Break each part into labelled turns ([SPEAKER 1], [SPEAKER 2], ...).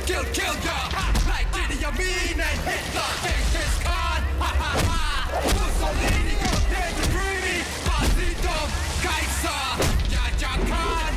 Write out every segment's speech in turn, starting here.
[SPEAKER 1] kill ya. Like Idi Amin and Hitler, Genghis Khan. Mussolini, Mussolini, Basito, Kaiser, Jaja Khan.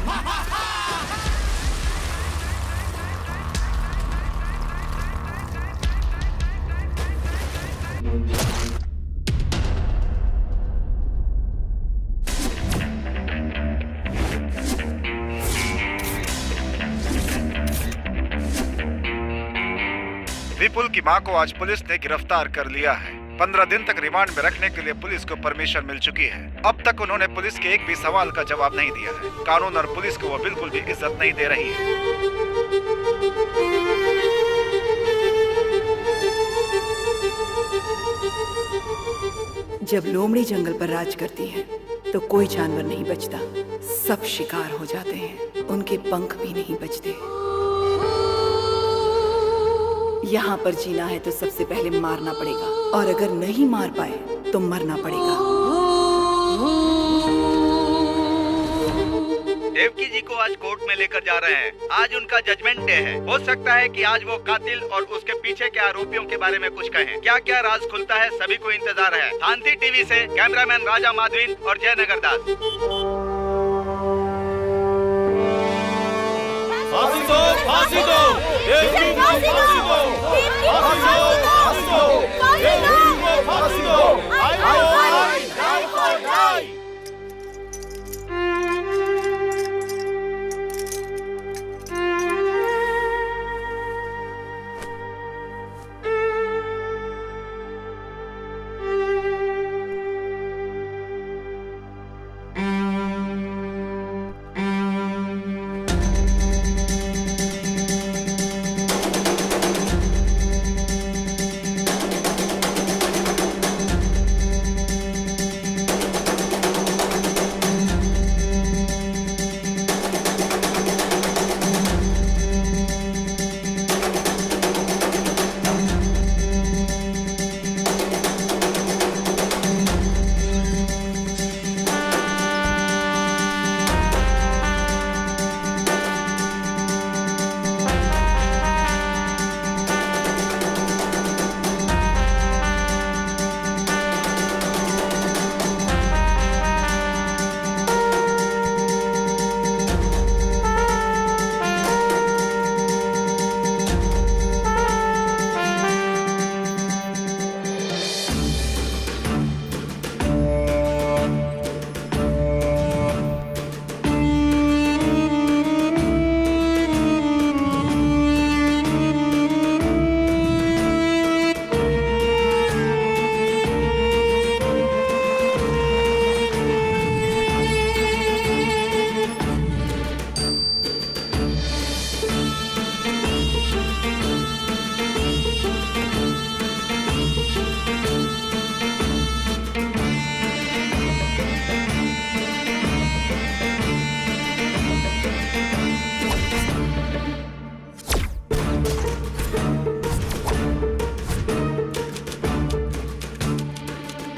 [SPEAKER 2] विपुल की मां को आज police ने गिरफ्तार कर लिया है। 15 दिन तक रिमांड में रखने के लिए पुलिस को परमिशन मिल चुकी है। अब तक उन्होंने पुलिस के एक भी सवाल का जवाब नहीं दिया है। कानून और पुलिस को वो बिल्कुल भी इज्जत नहीं दे रही है।
[SPEAKER 3] जब लोमड़ी जंगल पर राज करती है तो कोई जानवर नहीं बचता, सब शिकार हो जाते हैं, उनके पंख भी नहीं बचते। यहाँ पर जीना है तो सबसे पहले मारना पड़ेगा, और अगर नहीं मार पाए तो मरना पड़ेगा।
[SPEAKER 4] देवकी जी को आज कोर्ट में लेकर जा रहे हैं। आज उनका जजमेंट डे है। हो सकता है कि आज वो कातिल और उसके पीछे के आरोपियों के बारे में कुछ कहें। क्या क्या राज खुलता है, सभी को इंतजार है। शांति टीवी से कैमरामैन राजा माधवीन और जयनगर दास।
[SPEAKER 5] फांसी दो, फांसी दो, देवकी को फांसी दो, फांसी दो, फांसी दो, देवकी को फांसी दो। I for die.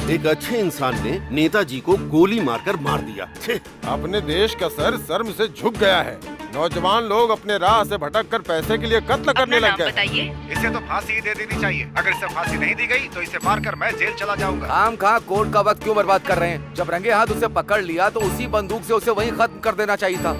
[SPEAKER 6] एक अच्छे इंसान ने नेताजी को गोली मारकर मार दिया।
[SPEAKER 5] अपने देश का सर शर्म से झुक गया है। नौजवान लोग अपने राह से भटक कर पैसे के लिए कत्ल करने लग गए।
[SPEAKER 2] इसे तो फांसी ही दे देनी चाहिए। अगर इसे फांसी नहीं दी गई तो इसे मारकर मैं जेल चला जाऊंगा।
[SPEAKER 7] आम खा कोर्ट का वक्त क्यों बर्बाद कर रहे हैं? जब रंगे हाथ उसे पकड़ लिया तो उसी बंदूक से उसे वहीं खत्म कर देना चाहिए था।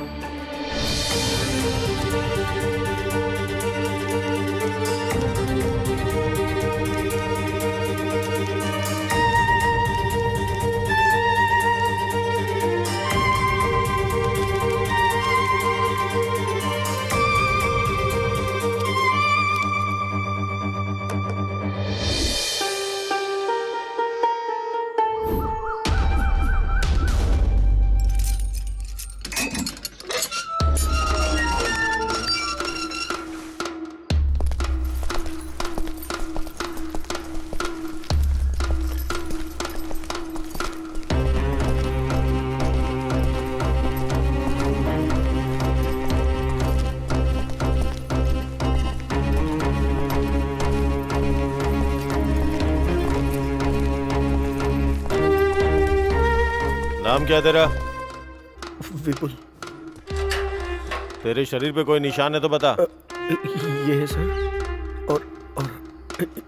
[SPEAKER 5] नाम क्या तेरा?
[SPEAKER 6] विपुल।
[SPEAKER 5] तेरे शरीर पे कोई निशान है तो बता।
[SPEAKER 8] ये है सर, और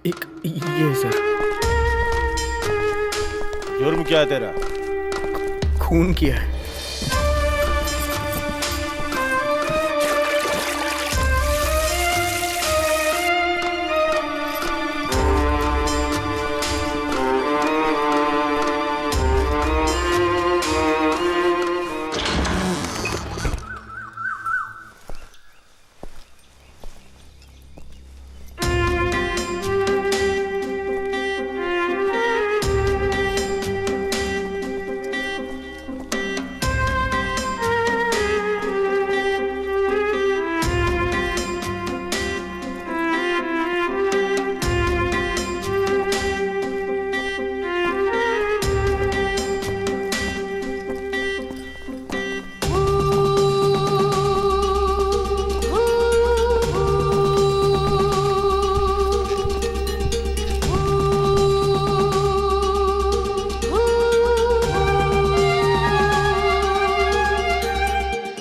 [SPEAKER 8] एक ये है सर।
[SPEAKER 5] जुर्म क्या है तेरा?
[SPEAKER 8] खून किया है।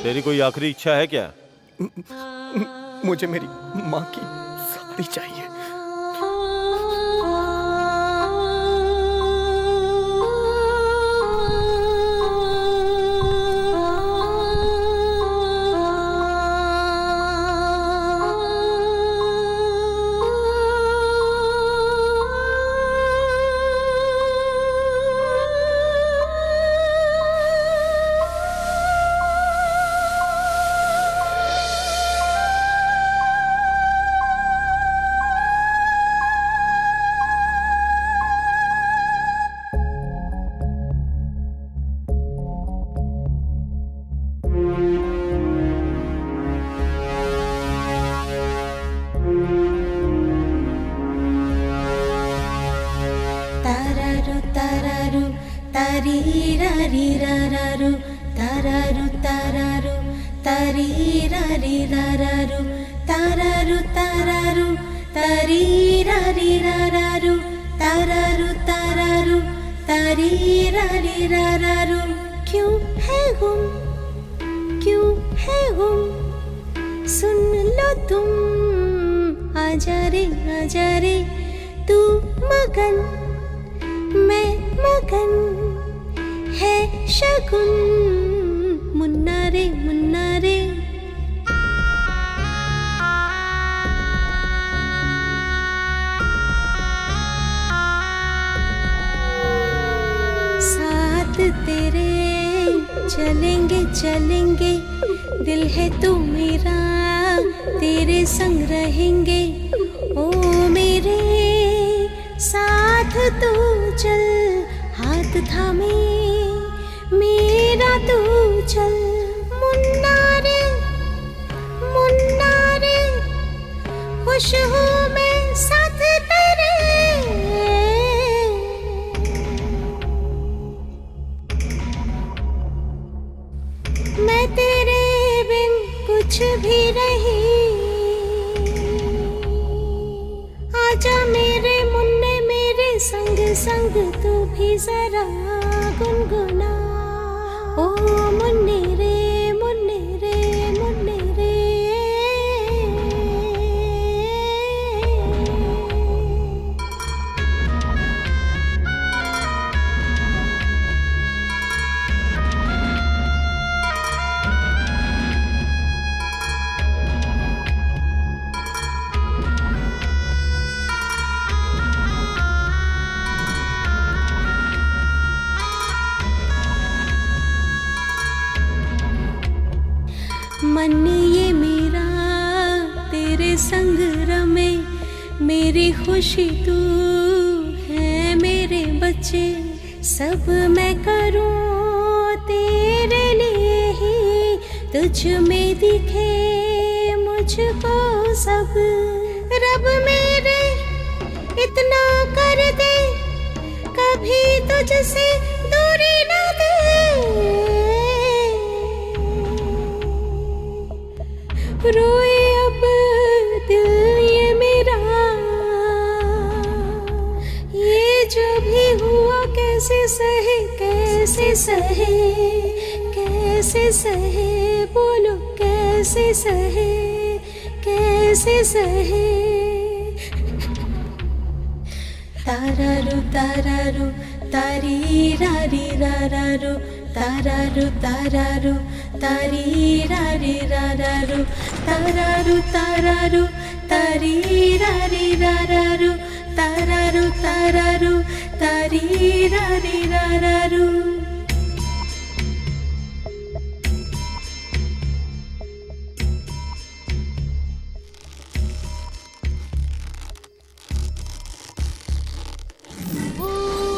[SPEAKER 5] तेरी कोई आखिरी इच्छा है क्या?
[SPEAKER 8] मुझे मेरी माँ की साड़ी चाहिए।
[SPEAKER 9] tarirariraru tararu tararu tarirariraru tararu tararu tarirariraru tararu tararu tarirariraru क्यों है गुम सुन लो तुम आजा रे तू मगन मैं मगन है शगुन मुन्ना रे साथ तेरे चलेंगे दिल है तू मेरा तेरे संग रहेंगे ओ मेरे साथ तू चल हाथ थामे मेरा तू चल मुन्ना रे खुश हूँ मैं साथ तेरे मैं तेरे बिन कुछ भी नहीं आजा मेरे मुन्ने मेरे संग तू भी जरा गुनगुना ओ मुन्ने रे मन ये मेरा तेरे संग रमे मेरी खुशी तू है मेरे बच्चे सब मैं करूं तेरे लिए ही तुझ में दिखे मुझको सब रब मेरे इतना कर दे कभी तुझसे दूरी न दे रोए अब दिल ये मेरा ये जो भी हुआ कैसे सहे बोलो कैसे कैसे सहे तारारू तारारू तारी रारी रारारू तारारू तारारू तारी रारी रारारू तारारू तारारू तारी रारी रारारू तारारू तारारू तारी रारी रारारू।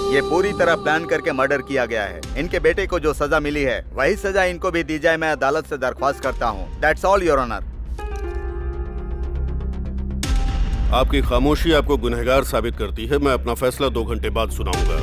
[SPEAKER 4] ये पूरी तरह प्लान करके मर्डर किया गया है। इनके बेटे को जो सजा मिली है वही सजा इनको भी दी जाए, मैं अदालत से दरख्वास्त करता हूँ। That's all your honour.
[SPEAKER 6] आपकी खामोशी आपको गुनहगार साबित करती है। मैं अपना फैसला 2 घंटे बाद सुनाऊंगा।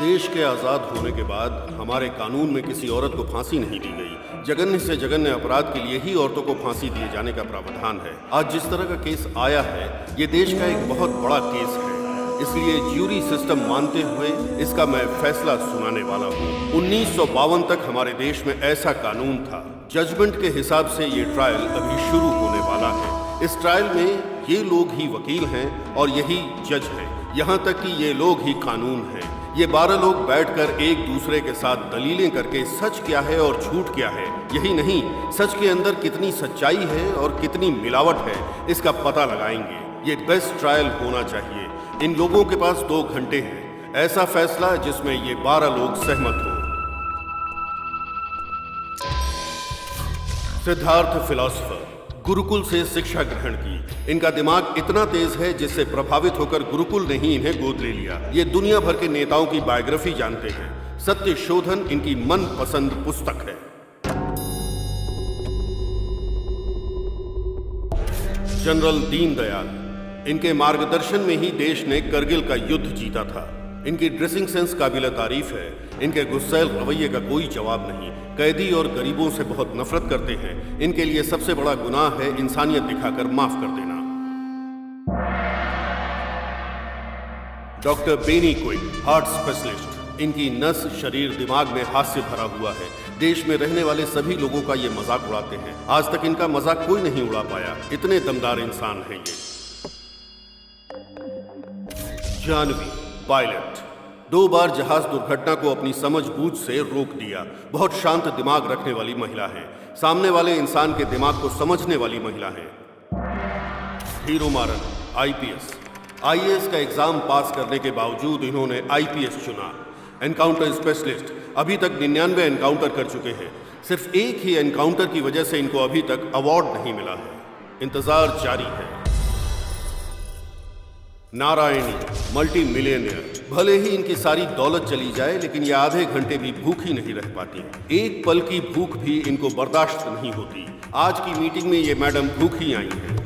[SPEAKER 6] देश के आजाद होने के बाद हमारे कानून में किसी औरत को फांसी नहीं दी गई। जघन्य से जघन्य अपराध के लिए ही औरतों को फांसी दिए जाने का प्रावधान है। आज जिस तरह का केस आया है ये देश का एक बहुत बड़ा केस है, इसलिए ज्यूरी सिस्टम मानते हुए इसका मैं फैसला सुनाने वाला हूँ। 1952 तक हमारे देश में ऐसा कानून था। जजमेंट के हिसाब से ये ट्रायल अभी शुरू होने वाला है। इस ट्रायल में ये लोग ही वकील हैं और यही जज हैं। यहाँ तक कि ये लोग ही कानून हैं। ये 12 लोग बैठकर एक दूसरे के साथ दलीलें करके सच क्या है और झूठ क्या है, यही नहीं सच के अंदर कितनी सच्चाई है और कितनी मिलावट है, इसका पता लगाएंगे। ये बेस्ट ट्रायल होना चाहिए। इन लोगों के पास 2 घंटे हैं। ऐसा फैसला जिसमें ये 12 लोग सहमत हों। सिद्धार्थ फिलॉसफर, गुरुकुल से शिक्षा ग्रहण की। इनका दिमाग इतना तेज है जिससे प्रभावित होकर गुरुकुल ने ही इन्हें गोद ले लिया। ये दुनिया भर के नेताओं की बायोग्राफी जानते हैं। सत्य शोधन इनकी मनपसंद पुस्तक है। जनरल दीनदयाल, इनके मार्गदर्शन में ही देश ने करगिल का युद्ध जीता था। इनकी ड्रेसिंग सेंस काबिल तारीफ है। इनके गुस्सैल रवैये का कोई जवाब नहीं। कैदी और गरीबों से बहुत नफरत करते हैं। इनके लिए सबसे बड़ा गुनाह है इंसानियत दिखाकर माफ कर देना। Doctor Benny quick, heart specialist. इनकी नस, शरीर, दिमाग में हास्य भरा हुआ है। देश में रहने वाले सभी लोगों का ये मजाक उड़ाते हैं। आज तक इनका मजाक कोई नहीं उड़ा पाया। इतने दमदार इंसान हैं ये। जानवी, पायलट, 2 बार जहाज दुर्घटना को अपनी समझबूझ से रोक दिया। बहुत शांत दिमाग रखने वाली महिला है। सामने वाले इंसान के दिमाग को समझने वाली महिला है। हीरो मारन, आईपीएस, आईएएस का एग्जाम पास करने के बावजूद इन्होंने आईपीएस चुना। एनकाउंटर स्पेशलिस्ट, अभी तक 99 एनकाउंटर कर चुके हैं। सिर्फ एक ही एनकाउंटर की वजह से इनको अभी तक अवार्ड नहीं मिला है। इंतजार जारी है। नारायणी, मल्टी मिलियनियर, भले ही इनकी सारी दौलत चली जाए लेकिन ये आधे घंटे भी भूखी नहीं रह पाती। एक पल की भूख भी इनको बर्दाश्त नहीं होती। आज की मीटिंग में ये मैडम भूखी आई हैं।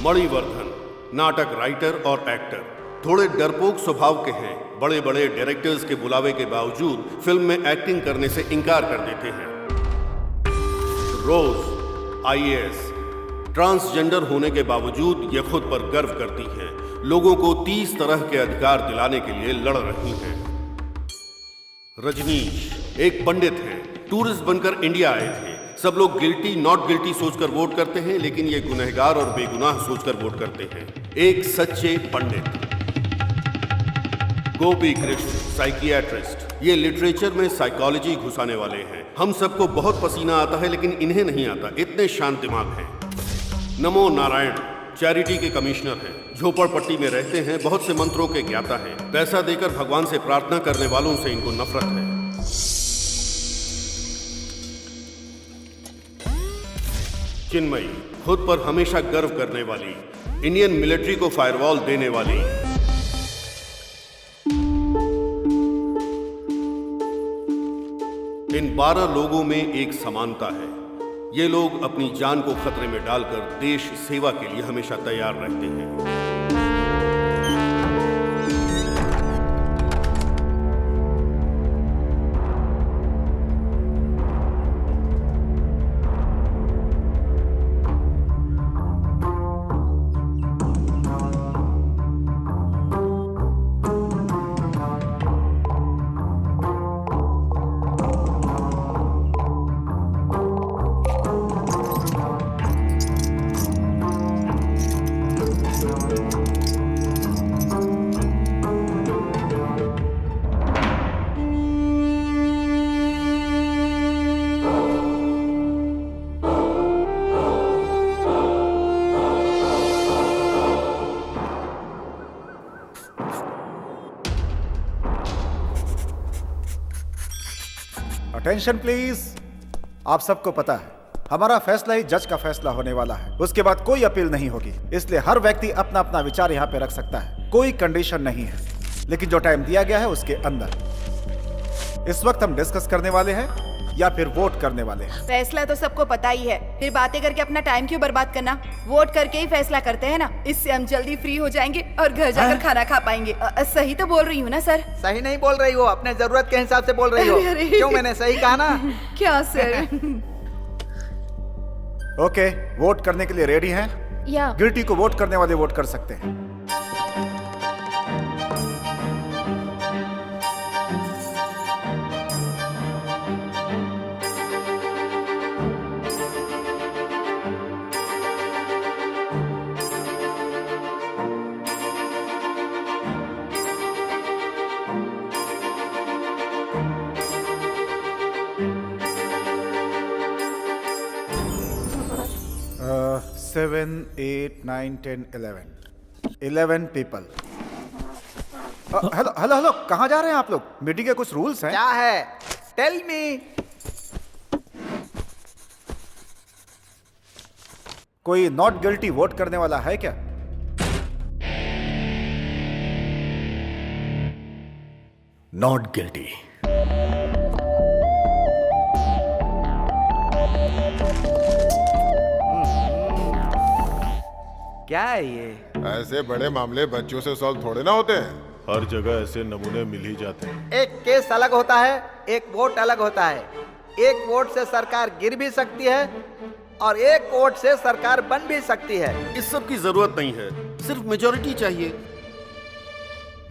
[SPEAKER 6] मणिवर्धन, नाटक राइटर और एक्टर, थोड़े डरपोक स्वभाव के हैं। बड़े बड़े डायरेक्टर्स के बुलावे के बावजूद फिल्म में एक्टिंग करने से इनकार कर देते हैं। रोज, आईएएस, ट्रांसजेंडर होने के बावजूद ये खुद पर गर्व करती हैं। लोगों को 30 तरह के अधिकार दिलाने के लिए लड़ रही हैं। रजनीश, एक पंडित हैं। टूरिस्ट बनकर इंडिया आए थे। सब लोग गिल्टी नॉट गिल्टी सोचकर वोट करते हैं लेकिन ये गुनहगार और बेगुनाह सोचकर वोट करते हैं। एक सच्चे पंडित। गोपी कृष्ण, साइकियाट्रिस्ट, ये लिटरेचर में साइकोलॉजी घुसाने वाले हैं। हम सबको बहुत पसीना आता है लेकिन इन्हें नहीं आता, इतने शांत दिमाग हैं। नमो नारायण, चैरिटी के कमिश्नर हैं। झोपड़पट्टी में रहते हैं। बहुत से मंत्रों के ज्ञाता हैं। पैसा देकर भगवान से प्रार्थना करने वालों से इनको नफरत है। चिन्मयी, खुद पर हमेशा गर्व करने वाली, इंडियन मिलिट्री को फायरवॉल देने वाली। इन 12 लोगों में एक समानता है। ये लोग अपनी जान को खतरे में डालकर देश सेवा के लिए हमेशा तैयार रहते हैं।
[SPEAKER 10] Attention please. आप सबको पता है हमारा फैसला ही जज का फैसला होने वाला है, उसके बाद कोई अपील नहीं होगी, इसलिए हर व्यक्ति अपना अपना विचार यहाँ पे रख सकता है, कोई कंडीशन नहीं है, लेकिन जो टाइम दिया गया है उसके अंदर। इस वक्त हम डिस्कस करने वाले हैं या फिर वोट करने वाले हैं?
[SPEAKER 3] फैसला तो सबको पता ही है, फिर बातें करके अपना टाइम क्यों बर्बाद करना? वोट करके ही फैसला करते हैं ना, इससे हम जल्दी फ्री हो जाएंगे और घर जाकर खाना खा पाएंगे। सही तो बोल रही हूँ ना सर?
[SPEAKER 4] सही नहीं बोल रही हो, अपने जरूरत के हिसाब से बोल रही हो। क्यों, मैंने सही कहा ना?
[SPEAKER 3] क्या सर?
[SPEAKER 10] ओके, वोट करने के लिए रेडी हैं?
[SPEAKER 9] या
[SPEAKER 10] गिल्टी को वोट करने वाले वोट कर सकते हैं। Seven, 8, 9, 10, 11 people. Hello hello hello, कहाँ जा रहे हैं आप लोग? मीटिंग के कुछ रूल्स हैं?
[SPEAKER 4] क्या है? Tell me.
[SPEAKER 10] कोई नॉट गिल्टी वोट करने वाला है क्या?
[SPEAKER 8] Not guilty.
[SPEAKER 7] क्या है ये?
[SPEAKER 11] ऐसे बड़े मामले बच्चों से सॉल्व थोड़े ना होते हैं। हर जगह ऐसे नमूने मिल ही जाते हैं।
[SPEAKER 4] एक केस अलग होता है, एक वोट अलग होता है। एक वोट से सरकार गिर भी सकती है और एक वोट से सरकार बन भी सकती है।
[SPEAKER 6] इस सब की जरूरत नहीं है, सिर्फ मेजोरिटी चाहिए।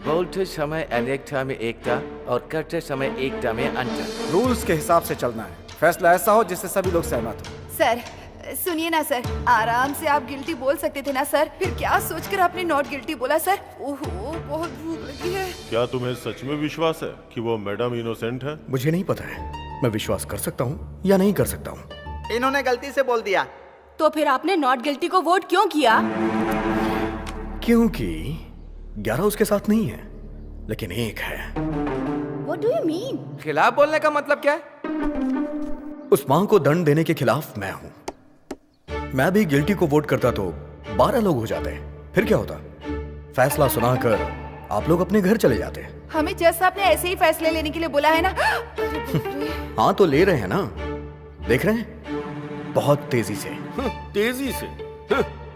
[SPEAKER 7] बोलते समय अनेकता में एकता और करते समय एकता में अंतर।
[SPEAKER 10] रूल्स के हिसाब से चलना है, फैसला ऐसा हो जिससे सभी लोग सहमत हो।
[SPEAKER 3] सर सुनिए ना सर, आराम से आप गिल्टी बोल सकते थे ना सर, फिर क्या सोचकर आपने नॉट गिल्टी बोला सर? ओहो, बहुत भूख लगी है।
[SPEAKER 11] क्या तुम्हें सच में विश्वास है कि वो मैडम इनोसेंट है?
[SPEAKER 8] मुझे नहीं पता है, मैं विश्वास कर सकता हूँ या नहीं कर सकता हूँ।
[SPEAKER 4] इन्होंने गलती से बोल दिया।
[SPEAKER 9] तो फिर आपने नॉट गिल्टी को वोट क्यों किया?
[SPEAKER 8] क्योंकि 11 उसके साथ नहीं है, लेकिन एक है।
[SPEAKER 9] What do you mean?
[SPEAKER 7] खिलाफ बोलने का मतलब क्या है?
[SPEAKER 8] उस मां को दंड देने के खिलाफ मैं हूं। मैं भी गिल्टी को वोट करता तो 12 लोग हो जाते, फिर क्या होता? फैसला सुनाकर आप लोग अपने घर चले जाते।
[SPEAKER 3] हमें जज साहब ने ऐसे ही फैसले लेने के लिए बोला है ना?
[SPEAKER 8] हाँ तो ले रहे हैं ना, देख रहे हैं, बहुत तेजी से।
[SPEAKER 6] तेजी से?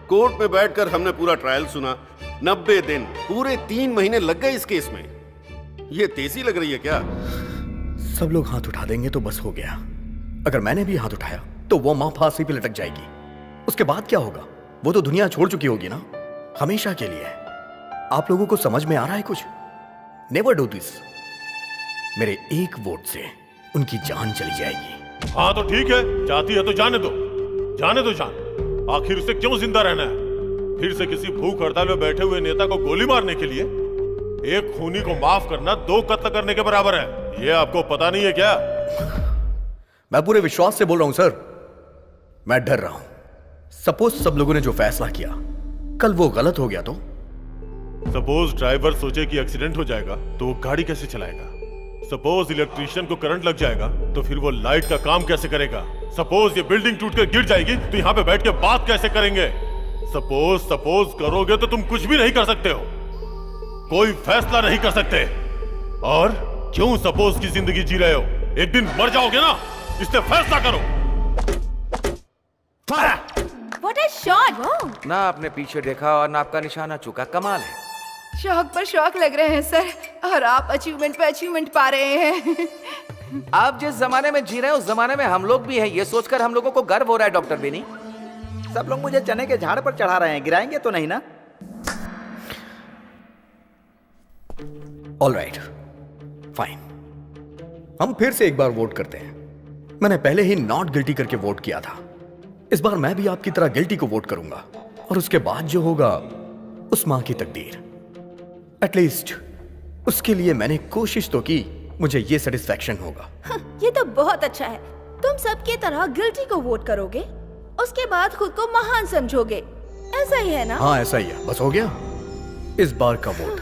[SPEAKER 6] कोर्ट में बैठकर हमने पूरा ट्रायल सुना, 90 दिन, पूरे 3 महीने लग गए इस केस में। ये तेजी लग रही है क्या?
[SPEAKER 8] सब लोग हाथ उठा देंगे तो बस हो गया। अगर मैंने भी हाथ उठाया तो वो मां फांसी पे लटक जाएगी। उसके बाद क्या होगा? वो तो दुनिया छोड़ चुकी होगी ना, हमेशा के लिए। आप लोगों को समझ में आ रहा है कुछ? Never do this. मेरे एक वोट से उनकी जान चली जाएगी।
[SPEAKER 11] हाँ तो ठीक है, जाती है तो जाने दो, जाने दो जान। आखिर उसे क्यों जिंदा रहना है? फिर से किसी भूख हड़ताल में बैठे हुए नेता को गोली मारने के लिए? एक खूनी को माफ करना 2 कत्ल करने के बराबर है। ये आपको पता नहीं है क्या?
[SPEAKER 8] मैं पूरे विश्वास से बोल रहा हूं सर, मैं डर रहा हूं। सपोज सब लोगों ने जो फैसला किया कल वो गलत हो गया तो?
[SPEAKER 11] सपोज ड्राइवर सोचे कि एक्सीडेंट हो जाएगा तो वो गाड़ी कैसे चलाएगा? सपोज इलेक्ट्रीशियन को करंट लग जाएगा तो फिर वो लाइट का काम कैसे करेगा? सपोज ये बिल्डिंग टूट कर गिर जाएगी तो यहाँ पे बैठ के बात कैसे करेंगे? सपोज करोगे तो तुम कुछ भी नहीं कर सकते हो, कोई फैसला नहीं कर सकते। और क्यों सपोज की जिंदगी जी रहे हो? एक दिन मर जाओगे ना, इसलिए फैसला करो।
[SPEAKER 9] What a shot!
[SPEAKER 7] ना आपने पीछे देखा और ना आपका निशाना चूका, कमाल है।
[SPEAKER 3] शौक पर शौक लग रहे हैं सर, और आप अचीवमेंट पे अचीवमेंट पा रहे हैं।
[SPEAKER 7] आप जिस जमाने में जी रहे हैं उस जमाने में हम लोग भी हैं, ये सोचकर हम लोगों को गर्व हो रहा है डॉक्टर बेनी।
[SPEAKER 4] सब लोग मुझे चने के झाड़ पर चढ़ा रहे हैं, गिराएंगे तो नहीं ना?
[SPEAKER 8] ऑल राइट, फाइन, हम फिर से एक बार वोट करते हैं। मैंने पहले ही नॉट गिल्टी करके वोट किया था, इस बार मैं भी आपकी तरह गिल्टी को वोट करूंगा, और उसके बाद जो होगा उस मां की तकदीर। एटलीस्ट उसके लिए मैंने कोशिश तो की, मुझे ये सेटिस्फैक्शन होगा।
[SPEAKER 9] ये तो बहुत अच्छा है। तुम सबकी तरह गिल्टी को वोट करोगे, उसके बाद खुद को महान समझोगे, ऐसा ही है ना?
[SPEAKER 8] हाँ ऐसा ही है, बस हो गया। इस बार का वोट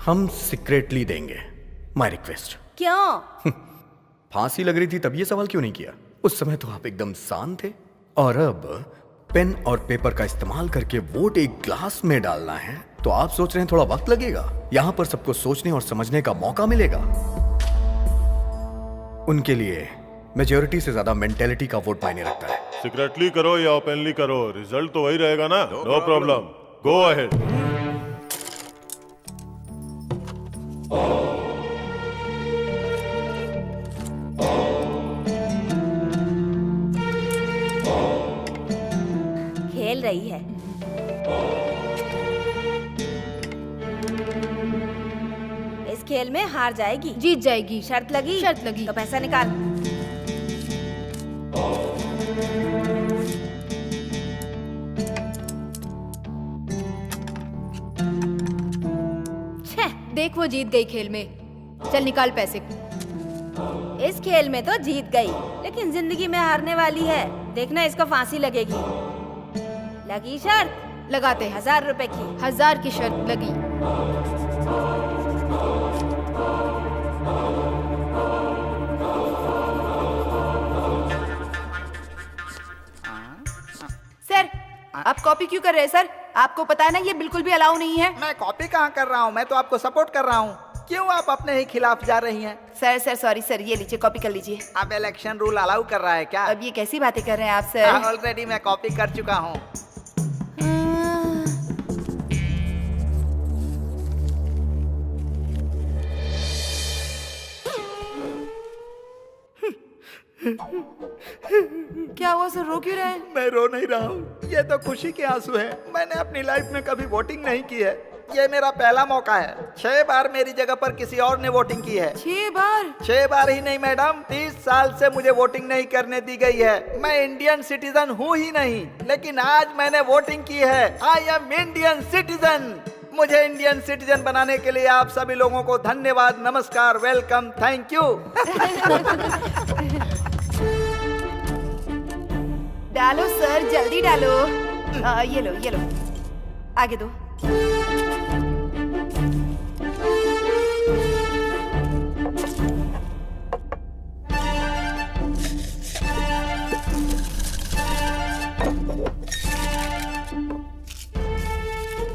[SPEAKER 8] हम सीक्रेटली देंगे, माय रिक्वेस्ट।
[SPEAKER 9] क्यों?
[SPEAKER 8] फांसी लग रही थी तब ये सवाल क्यों नहीं किया? उस समय तो आप एकदम शांत थे। और अब पेन और पेपर का इस्तेमाल करके वोट एक ग्लास में डालना है तो आप सोच रहे हैं थोड़ा वक्त लगेगा? यहां पर सबको सोचने और समझने का मौका मिलेगा। उनके लिए मेजॉरिटी से ज्यादा मेंटेलिटी का वोट मायने रखता है।
[SPEAKER 11] सीक्रेटली करो या ओपनली करो, रिजल्ट तो वही रहेगा ना। No problem, go ahead.
[SPEAKER 9] खेल रही है। इस खेल में हार जाएगी,
[SPEAKER 3] जीत जाएगी।
[SPEAKER 9] शर्त लगी?
[SPEAKER 3] शर्त लगी।
[SPEAKER 9] तो पैसा निकाल।
[SPEAKER 3] देख वो जीत गई खेल में। चल निकाल पैसे।
[SPEAKER 9] इस खेल में तो जीत गई, लेकिन जिंदगी में हारने वाली है। देखना इसको फांसी लगेगी। लगी शर्त?
[SPEAKER 3] लगाते हैं।
[SPEAKER 9] 1000 रुपए की।
[SPEAKER 3] 1000 की शर्त लगी। सर आप कॉपी क्यों कर रहे हैं सर? आपको पता है ना ये बिल्कुल भी अलाउ नहीं है।
[SPEAKER 12] मैं कॉपी कहाँ कर रहा हूँ, मैं तो आपको सपोर्ट कर रहा हूँ। क्यों आप अपने ही खिलाफ जा रही हैं?
[SPEAKER 3] सर सॉरी सर, ये लीजिए कॉपी कर लीजिए।
[SPEAKER 12] अब इलेक्शन रूल अलाउ कर रहा है क्या?
[SPEAKER 3] अब ये कैसी बातें कर रहे हैं आप सर?
[SPEAKER 12] ऑलरेडी मैं कॉपी कर चुका हूँ।
[SPEAKER 3] क्या हुआ सर, रो क्यों रहे हैं?
[SPEAKER 12] मैं रो नहीं रहा हूँ, ये तो खुशी के आंसू है। मैंने अपनी लाइफ में कभी वोटिंग नहीं की है, ये मेरा पहला मौका है। 6 बार मेरी जगह पर किसी और ने वोटिंग की है।
[SPEAKER 3] 6 बार?
[SPEAKER 12] 6 बार ही नहीं मैडम, 30 साल से मुझे वोटिंग नहीं करने दी गई है। मैं इंडियन सिटीजन हूँ ही नहीं, लेकिन आज मैंने वोटिंग की है। I am Indian citizen. मुझे इंडियन सिटीजन बनाने के लिए आप सभी लोगों को धन्यवाद, नमस्कार, वेलकम, थैंक यू।
[SPEAKER 3] डालो सर, जल्दी डालो। ये लो आगे दो।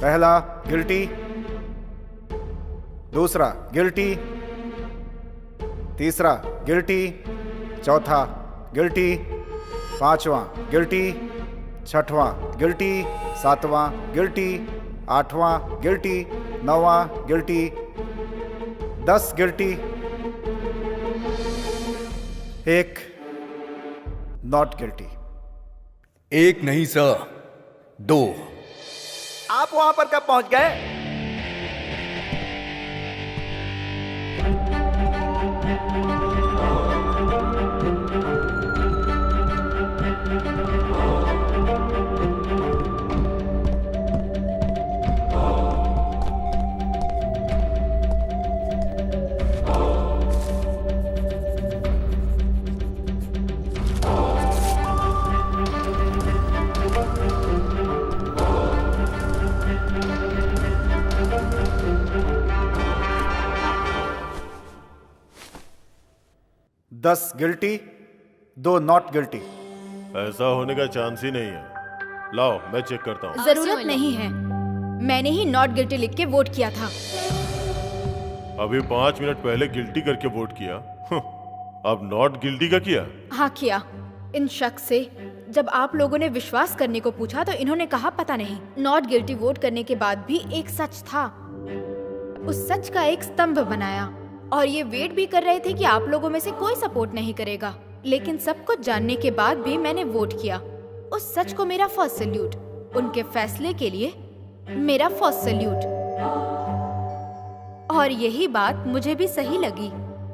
[SPEAKER 10] पहला गिल्टी, दूसरा गिल्टी, तीसरा गिल्टी, चौथा गिल्टी, पांचवा गिल्टी, छठवां गिल्टी, सातवां गिल्टी, आठवां गिल्टी, नौवां गिल्टी, 10 गिल्टी, 1 नॉट गिल्टी।
[SPEAKER 8] 1 नहीं सर, 2।
[SPEAKER 12] आप वहां पर कब पहुंच गए?
[SPEAKER 10] दस गिल्टी, 2 नॉट गिल्टी।
[SPEAKER 11] ऐसा होने का चांस ही नहीं है। लाओ मैं चेक करता हूँ।
[SPEAKER 3] जरूरत नहीं है, मैंने ही नॉट गिल्टी लिख के वोट किया था।
[SPEAKER 11] अभी 5 मिनट पहले गिल्टी करके वोट किया, अब नॉट गिल्टी का किया।
[SPEAKER 3] हाँ किया। इन शख्स से जब आप लोगों ने विश्वास करने को पूछा तो इन्होंने कहा पता नहीं। नॉट गिल्टी वोट करने के बाद भी एक सच था, उस सच का एक स्तंभ बनाया और ये वेट भी कर रहे थे कि आप लोगों में से कोई सपोर्ट नहीं करेगा। लेकिन सब कुछ जानने के बाद भी मैंने वोट किया। उस सच को मेरा फर्स्ट सैल्यूट, उनके फैसले के लिए मेरा फर्स्ट सैल्यूट। और यही बात मुझे भी सही लगी,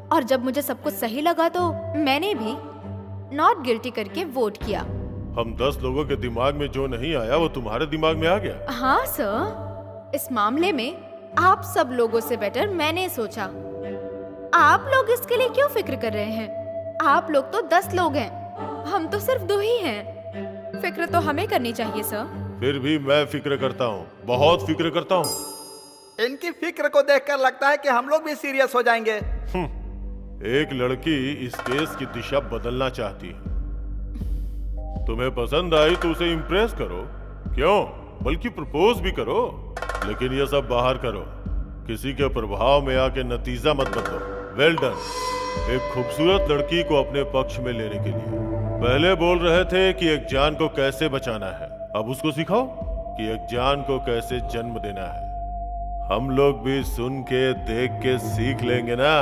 [SPEAKER 3] और जब मुझे सब कुछ सही लगा तो मैंने भी नॉट गिल्टी करके वोट किया।
[SPEAKER 11] हम 10 लोगों के दिमाग में जो नहीं आया वो तुम्हारे दिमाग में आ गया।
[SPEAKER 3] हाँ सर, इस मामले में आप सब लोगों से बेटर मैंने सोचा। आप लोग इसके लिए क्यों फिक्र कर रहे हैं? आप लोग तो 10 लोग हैं, हम तो सिर्फ 2 ही हैं। फिक्र तो हमें करनी चाहिए सर।
[SPEAKER 11] फिर भी मैं फिक्र करता हूँ, बहुत फिक्र करता हूँ।
[SPEAKER 12] इनकी फिक्र को देखकर लगता है कि हम लोग भी सीरियस हो जाएंगे।
[SPEAKER 11] एक लड़की इस केस की दिशा बदलना चाहती है। तुम्हें पसंद आई तो उसे इम्प्रेस करो, क्यों, बल्कि प्रपोज भी करो, लेकिन ये सब बाहर करो। किसी के प्रभाव में आके नतीजा मत बदलो। Well done. एक खूबसूरत लड़की को अपने पक्ष में लेने के लिए पहले बोल रहे थे कि एक जान को कैसे बचाना है, अब उसको सिखाओ कि एक जान को कैसे जन्म देना है। हम लोग भी सुन के देख के सीख लेंगे ना।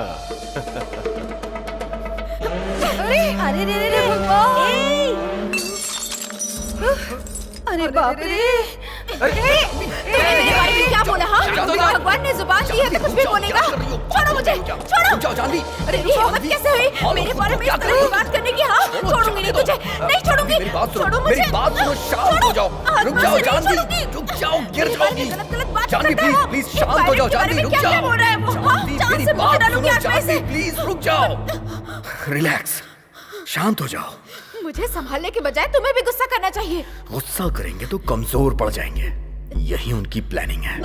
[SPEAKER 9] अरे रे रे रे भगवान! अरे बाप रे! तुमने मेरे बारे में क्या बोला? हाँ, भगवान ने जुबान दी है तो कुछ भी बोलेगा। छोड़ो मुझे, छोड़ो।
[SPEAKER 8] जाओ जानवी।
[SPEAKER 9] अरे ये हिम्मत कैसे हुई मेरे बारे में इस तरह की बात करने की? हाँ, छोड़ूंगी नहीं तुझे, नहीं छोड़ूंगी। छोड़ो मुझे,
[SPEAKER 8] मेरी बात सुनो, शांत हो जाओ। रुक जाओ जानवी, रुक जाओ, गिर जाओगी। जानवी प्लीज प्लीज शांत हो जाओ। जानवी रुक जाओ।
[SPEAKER 9] बोल रहा है वो? हाँ, जान से मार डालूंगी आज मैं इसे।
[SPEAKER 8] प्लीज रुक जाओ। रिलैक्स, शांत हो जाओ।
[SPEAKER 3] मुझे संभालने के बजाय तुम्हें भी गुस्सा करना चाहिए।
[SPEAKER 8] गुस्सा करेंगे तो कमजोर पड़ जाएंगे, यही उनकी प्लानिंग है।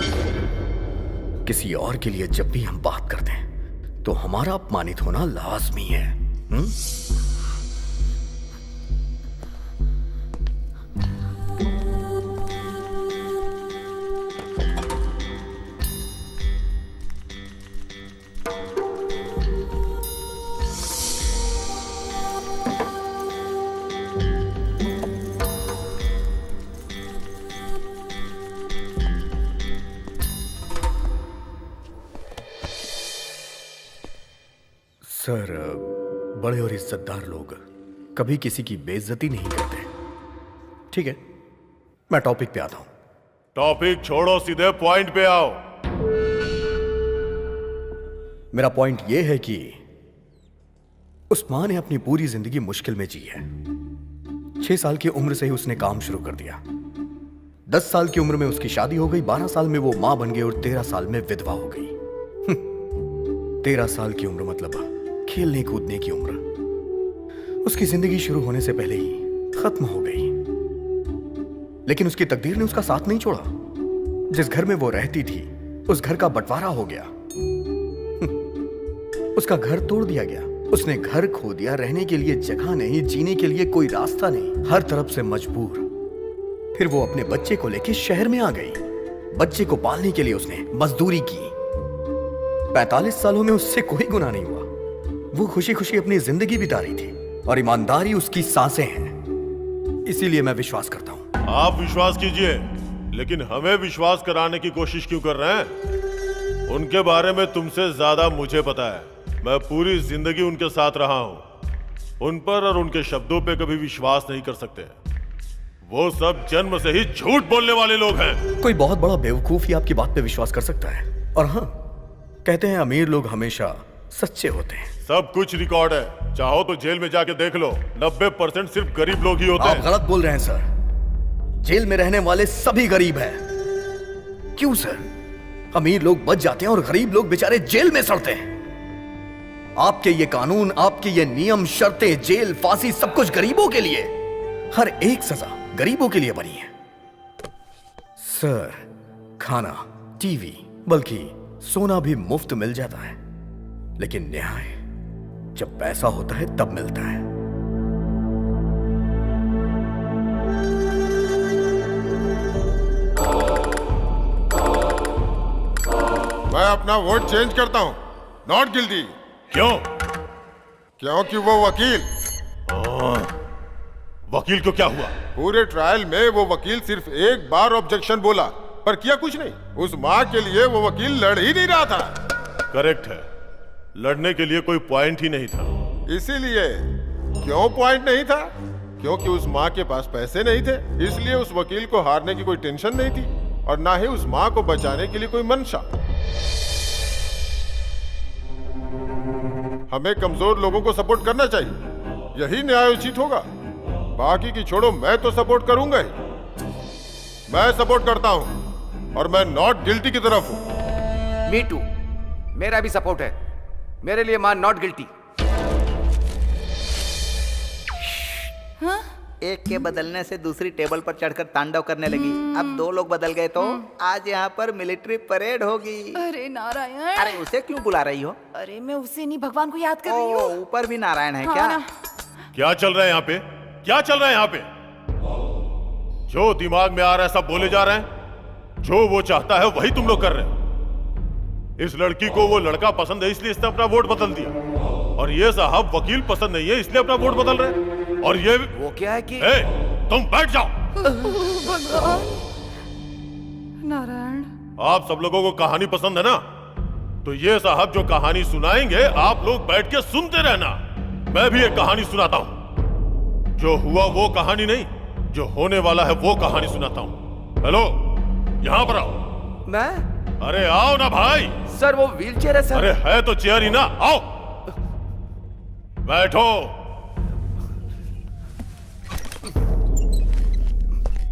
[SPEAKER 8] किसी और के लिए जब भी हम बात करते हैं तो हमारा अपमानित होना लाजमी है। सर, बड़े और इज्जतदार लोग कभी किसी की बेइज्जती नहीं करते। ठीक है, मैं टॉपिक पे आता हूं।
[SPEAKER 11] टॉपिक छोड़ो, सीधे पॉइंट पे आओ।
[SPEAKER 8] मेरा पॉइंट यह है कि उस मां ने अपनी पूरी जिंदगी मुश्किल में जी है। 6 साल की उम्र से ही उसने काम शुरू कर दिया। 10 साल की उम्र में उसकी शादी हो गई, 12 साल में वो मां बन गई और 13 साल में विधवा हो गई। 13 साल की उम्र मतलब खेलने कूदने की उम्र। उसकी जिंदगी शुरू होने से पहले ही खत्म हो गई। लेकिन उसकी तकदीर ने उसका साथ नहीं छोड़ा। जिस घर में वो रहती थी उस घर का बंटवारा हो गया। उसका घर तोड़ दिया गया। उसने घर खो दिया, रहने के लिए जगह नहीं, जीने के लिए कोई रास्ता नहीं, हर तरफ से मजबूर। फिर वो अपने बच्चे को लेकर शहर में आ गई। बच्चे को पालने के लिए उसने मजदूरी की। 45 सालों में उससे कोई गुनाह नहीं हुआ। वो खुशी खुशी अपनी जिंदगी बिता रही थी और ईमानदारी उसकी सांसें हैं। इसीलिए मैं विश्वास करता हूं।
[SPEAKER 11] आप विश्वास कीजिए, लेकिन हमें विश्वास कराने की कोशिश क्यों कर रहे हैं? उनके बारे में तुमसे ज्यादा मुझे पता है। मैं पूरी जिंदगी उनके साथ रहा हूं। उन पर और उनके शब्दों पे कभी विश्वास नहीं कर सकते। वो सब जन्म से ही झूठ बोलने वाले लोग हैं।
[SPEAKER 8] कोई बहुत बड़ा बेवकूफ ही आपकी बात पे विश्वास कर सकता है। और हाँ, कहते हैं अमीर लोग हमेशा सच्चे होते हैं।
[SPEAKER 11] सब कुछ रिकॉर्ड है, चाहो तो जेल में जाके देख लो। 90% सिर्फ गरीब लोग ही होते हैं।
[SPEAKER 8] आप गलत बोल रहे हैं सर। जेल में रहने वाले सभी गरीब हैं। क्यों सर? अमीर लोग बच जाते हैं और गरीब लोग बेचारे जेल में सड़ते हैं। आपके ये कानून, आपके ये नियम, शर्तें, जेल, फांसी, सब कुछ गरीबों के लिए। हर एक सजा गरीबों के लिए बनी है। सर, खाना, टीवी, बल्कि सोना भी मुफ्त मिल जाता है। लेकिन न्याय जब पैसा होता है तब मिलता है।
[SPEAKER 13] मैं अपना वोट चेंज करता हूं। Not guilty.
[SPEAKER 11] क्यों?
[SPEAKER 13] क्योंकि वो वकील।
[SPEAKER 11] वकील को क्या हुआ?
[SPEAKER 13] पूरे ट्रायल में वो वकील सिर्फ एक बार ऑब्जेक्शन बोला, पर किया कुछ नहीं। उस माँ के लिए वो वकील लड़ ही नहीं रहा था।
[SPEAKER 11] करेक्ट है, लड़ने के लिए कोई पॉइंट ही नहीं था।
[SPEAKER 13] इसीलिए। क्यों पॉइंट नहीं था? क्योंकि उस माँ के पास पैसे नहीं थे, इसलिए उस वकील को हारने की कोई टेंशन नहीं थी और ना ही उस माँ को बचाने के लिए कोई मंशा। हमें कमजोर लोगों को सपोर्ट करना चाहिए, यही न्यायोचित होगा। बाकी की छोड़ो, मैं तो सपोर्ट करूंगा ही। मैं सपोर्ट करता हूं और मैं नॉट गिल्टी की तरफ हूं।
[SPEAKER 7] मी टू, मेरा भी सपोर्ट है। मेरे लिए मां नॉट गिल्टी।
[SPEAKER 9] हाँ?
[SPEAKER 12] एक के बदलने से दूसरी टेबल पर चढ़कर तांडव करने लगी। अब 2 लोग बदल गए तो आज यहाँ पर मिलिट्री परेड होगी।
[SPEAKER 3] अरे नारायण,
[SPEAKER 12] अरे उसे क्यों बुला रही हो?
[SPEAKER 3] अरे मैं उसे नहीं भगवान को याद कर रही हूँ।
[SPEAKER 12] ऊपर भी नारायण है
[SPEAKER 3] हाँ
[SPEAKER 12] क्या?
[SPEAKER 3] ना।
[SPEAKER 11] क्या चल रहा है यहाँ पे? क्या चल रहा है यहाँ पे? जो दिमाग में आ रहा है सब बोले जा रहे हैं। जो वो चाहता है वही तुम लोग कर रहे हो। इस लड़की को वो लड़का पसंद है इसलिए इसने अपना वोट बदल दिया, और ये साहब वकील पसंद नहीं है इसलिए अपना वोट बदल रहे हैं। और ये
[SPEAKER 7] वो क्या है कि
[SPEAKER 11] तुम बैठ जाओ।
[SPEAKER 3] भगवान नारायण,
[SPEAKER 11] आप सब लोगों को कहानी पसंद है ना, तो ये साहब जो कहानी सुनाएंगे आप लोग बैठ के सुनते रहना। मैं भी एक कहानी सुनाता हूँ। जो हुआ वो कहानी नहीं, जो होने वाला है वो कहानी सुनाता हूँ। हेलो, यहाँ पर आओ।
[SPEAKER 7] मैं?
[SPEAKER 11] अरे आओ ना भाई।
[SPEAKER 7] सर वो व्हीलचेयर है सर।
[SPEAKER 11] अरे है तो चेयर ही ना, आओ बैठो।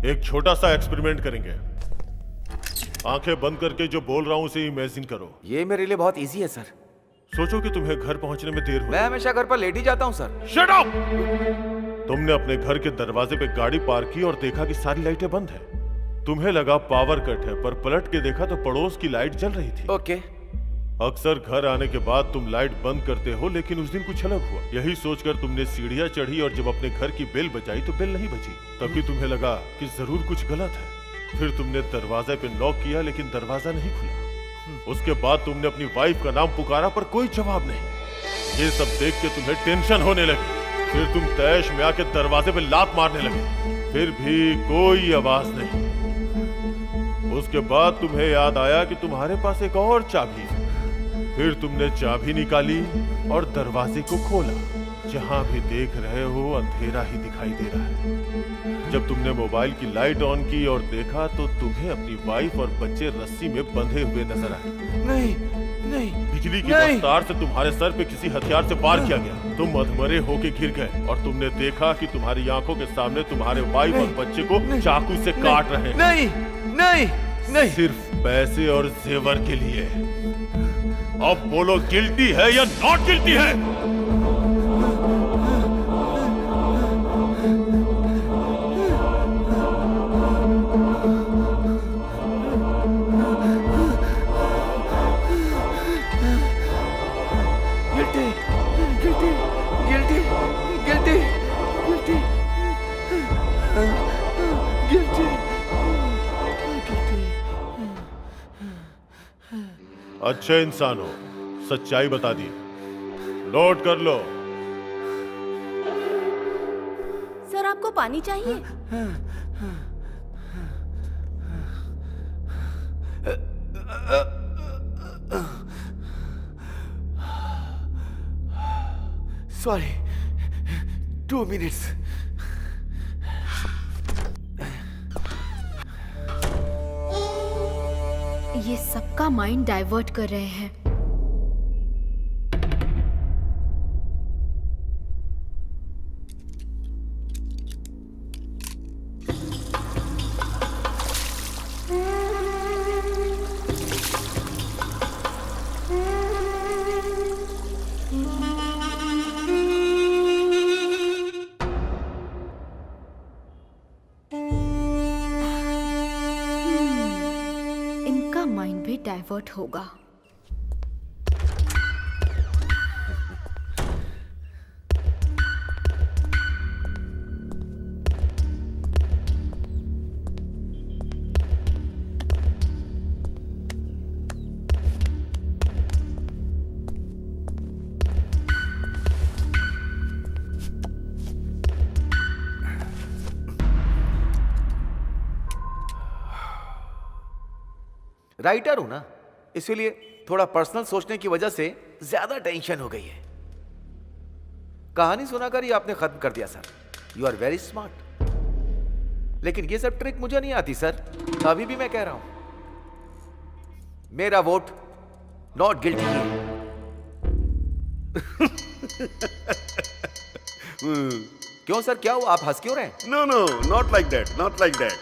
[SPEAKER 11] एक छोटा सा एक्सपेरिमेंट करेंगे। आंखें बंद करके जो बोल रहा हूं उसे इमेजिन करो।
[SPEAKER 7] ये मेरे लिए बहुत इजी है सर।
[SPEAKER 11] सोचो कि तुम्हें घर पहुंचने में देर हुई।
[SPEAKER 7] मैं हमेशा घर पर लेट ही जाता हूं सर।
[SPEAKER 11] Shut up! तुमने अपने घर के दरवाजे पे गाड़ी पार्क की और देखा कि सारी लाइटें बंद है। तुम्हें लगा पावर कट है, पर पलट के देखा तो पड़ोस की लाइट जल रही थी।
[SPEAKER 7] ओके।
[SPEAKER 11] अक्सर घर आने के बाद तुम लाइट बंद करते हो, लेकिन उस दिन कुछ अलग हुआ। यही सोचकर तुमने सीढ़ियां चढ़ी और जब अपने घर की बेल बजाई तो बेल नहीं बजी। तभी तुम्हें लगा कि जरूर कुछ गलत है। फिर तुमने दरवाजे पे नॉक किया लेकिन दरवाजा नहीं खुला। उसके बाद तुमने अपनी वाइफ का नाम पुकारा पर कोई जवाब नहीं। ये सब देख के तुम्हें टेंशन होने लगी। फिर तुम तैश में आके दरवाजे पे लात मारने लगे, फिर भी कोई आवाज नहीं। उसके बाद तुम्हें याद आया कि तुम्हारे पास एक और चाबी है। फिर तुमने चाबी निकाली और दरवाजे को खोला। जहां भी देख रहे हो अंधेरा ही दिखाई दे रहा है। जब तुमने मोबाइल की लाइट ऑन की और देखा तो तुम्हें अपनी वाइफ और बच्चे रस्सी में बंधे हुए नजर आए।
[SPEAKER 7] नहीं नहीं,
[SPEAKER 11] बिजली की रफ्तार से तुम्हारे सर पे किसी हथियार से वार किया गया। तुम अधमरे होके गिर गए और तुमने देखा कि तुम्हारी आंखों के सामने तुम्हारे वाइफ और बच्चे को चाकू से काट रहे हैं।
[SPEAKER 7] नहीं नहीं नहीं,
[SPEAKER 11] सिर्फ पैसे और जेवर के लिए। अब बोलो, गिल्टी है या नॉट गिल्टी है?
[SPEAKER 7] Guilty guilty guilty guilty guilty guilty.
[SPEAKER 11] अच्छे इंसान हो, सच्चाई बता दी। नोट कर लो।
[SPEAKER 3] सर आपको पानी चाहिए?
[SPEAKER 7] Sorry, 2 minutes।
[SPEAKER 3] ये सबका माइंड डाइवर्ट कर रहे हैं। इनका माइंड भी डाइवर्ट होगा।
[SPEAKER 7] राइटर हूं ना, इसीलिए थोड़ा पर्सनल सोचने की वजह से ज्यादा टेंशन हो गई है। कहानी सुनाकर ही आपने खत्म कर दिया sir. You are very smart. लेकिन ये सब ट्रिक मुझे नहीं आती सर। अभी भी मैं कह रहा हूं, मेरा वोट नॉट गिल्टी है। क्यों सर, क्या हुआ? आप हंस क्यों रहे हैं?
[SPEAKER 6] No no, not like that, not like that.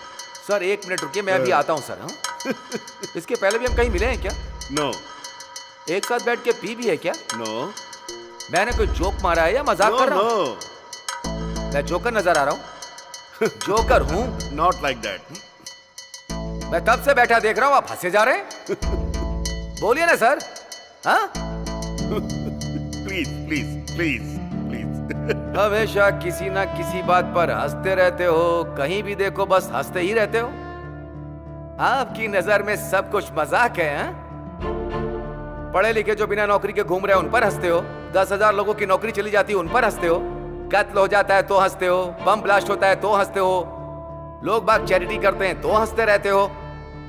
[SPEAKER 7] Sir 1 minute रुकिए, मैं अभी आता हूं सर। हाँ? इसके पहले भी हम कहीं मिले हैं क्या?
[SPEAKER 6] नो।
[SPEAKER 7] एक साथ बैठ के पी भी है क्या?
[SPEAKER 6] नो।
[SPEAKER 7] मैंने कोई जोक मारा है या मजाक कर रहा हूं? मैं जोकर नजर आ रहा हूं? जोकर हूं?
[SPEAKER 6] Not like that.
[SPEAKER 7] मैं तब से बैठा देख रहा हूं, आप हंसे जा रहे हैं। बोलिए ना सर। हाँ?
[SPEAKER 6] Please please please please.
[SPEAKER 7] हमेशा किसी ना किसी बात पर हंसते रहते हो, कहीं भी देखो बस हंसते ही रहते हो। आपकी नजर में सब कुछ मजाक है, हाँ? पढ़े लिखे जो बिना नौकरी के घूम रहे हैं उन पर हंसते हो, 10,000 लोगों की नौकरी चली जाती है उन पर हंसते हो, कत्ल हो जाता है तो हंसते हो, बम ब्लास्ट होता है तो हंसते हो, लोग बाग चैरिटी करते हैं तो हंसते रहते हो,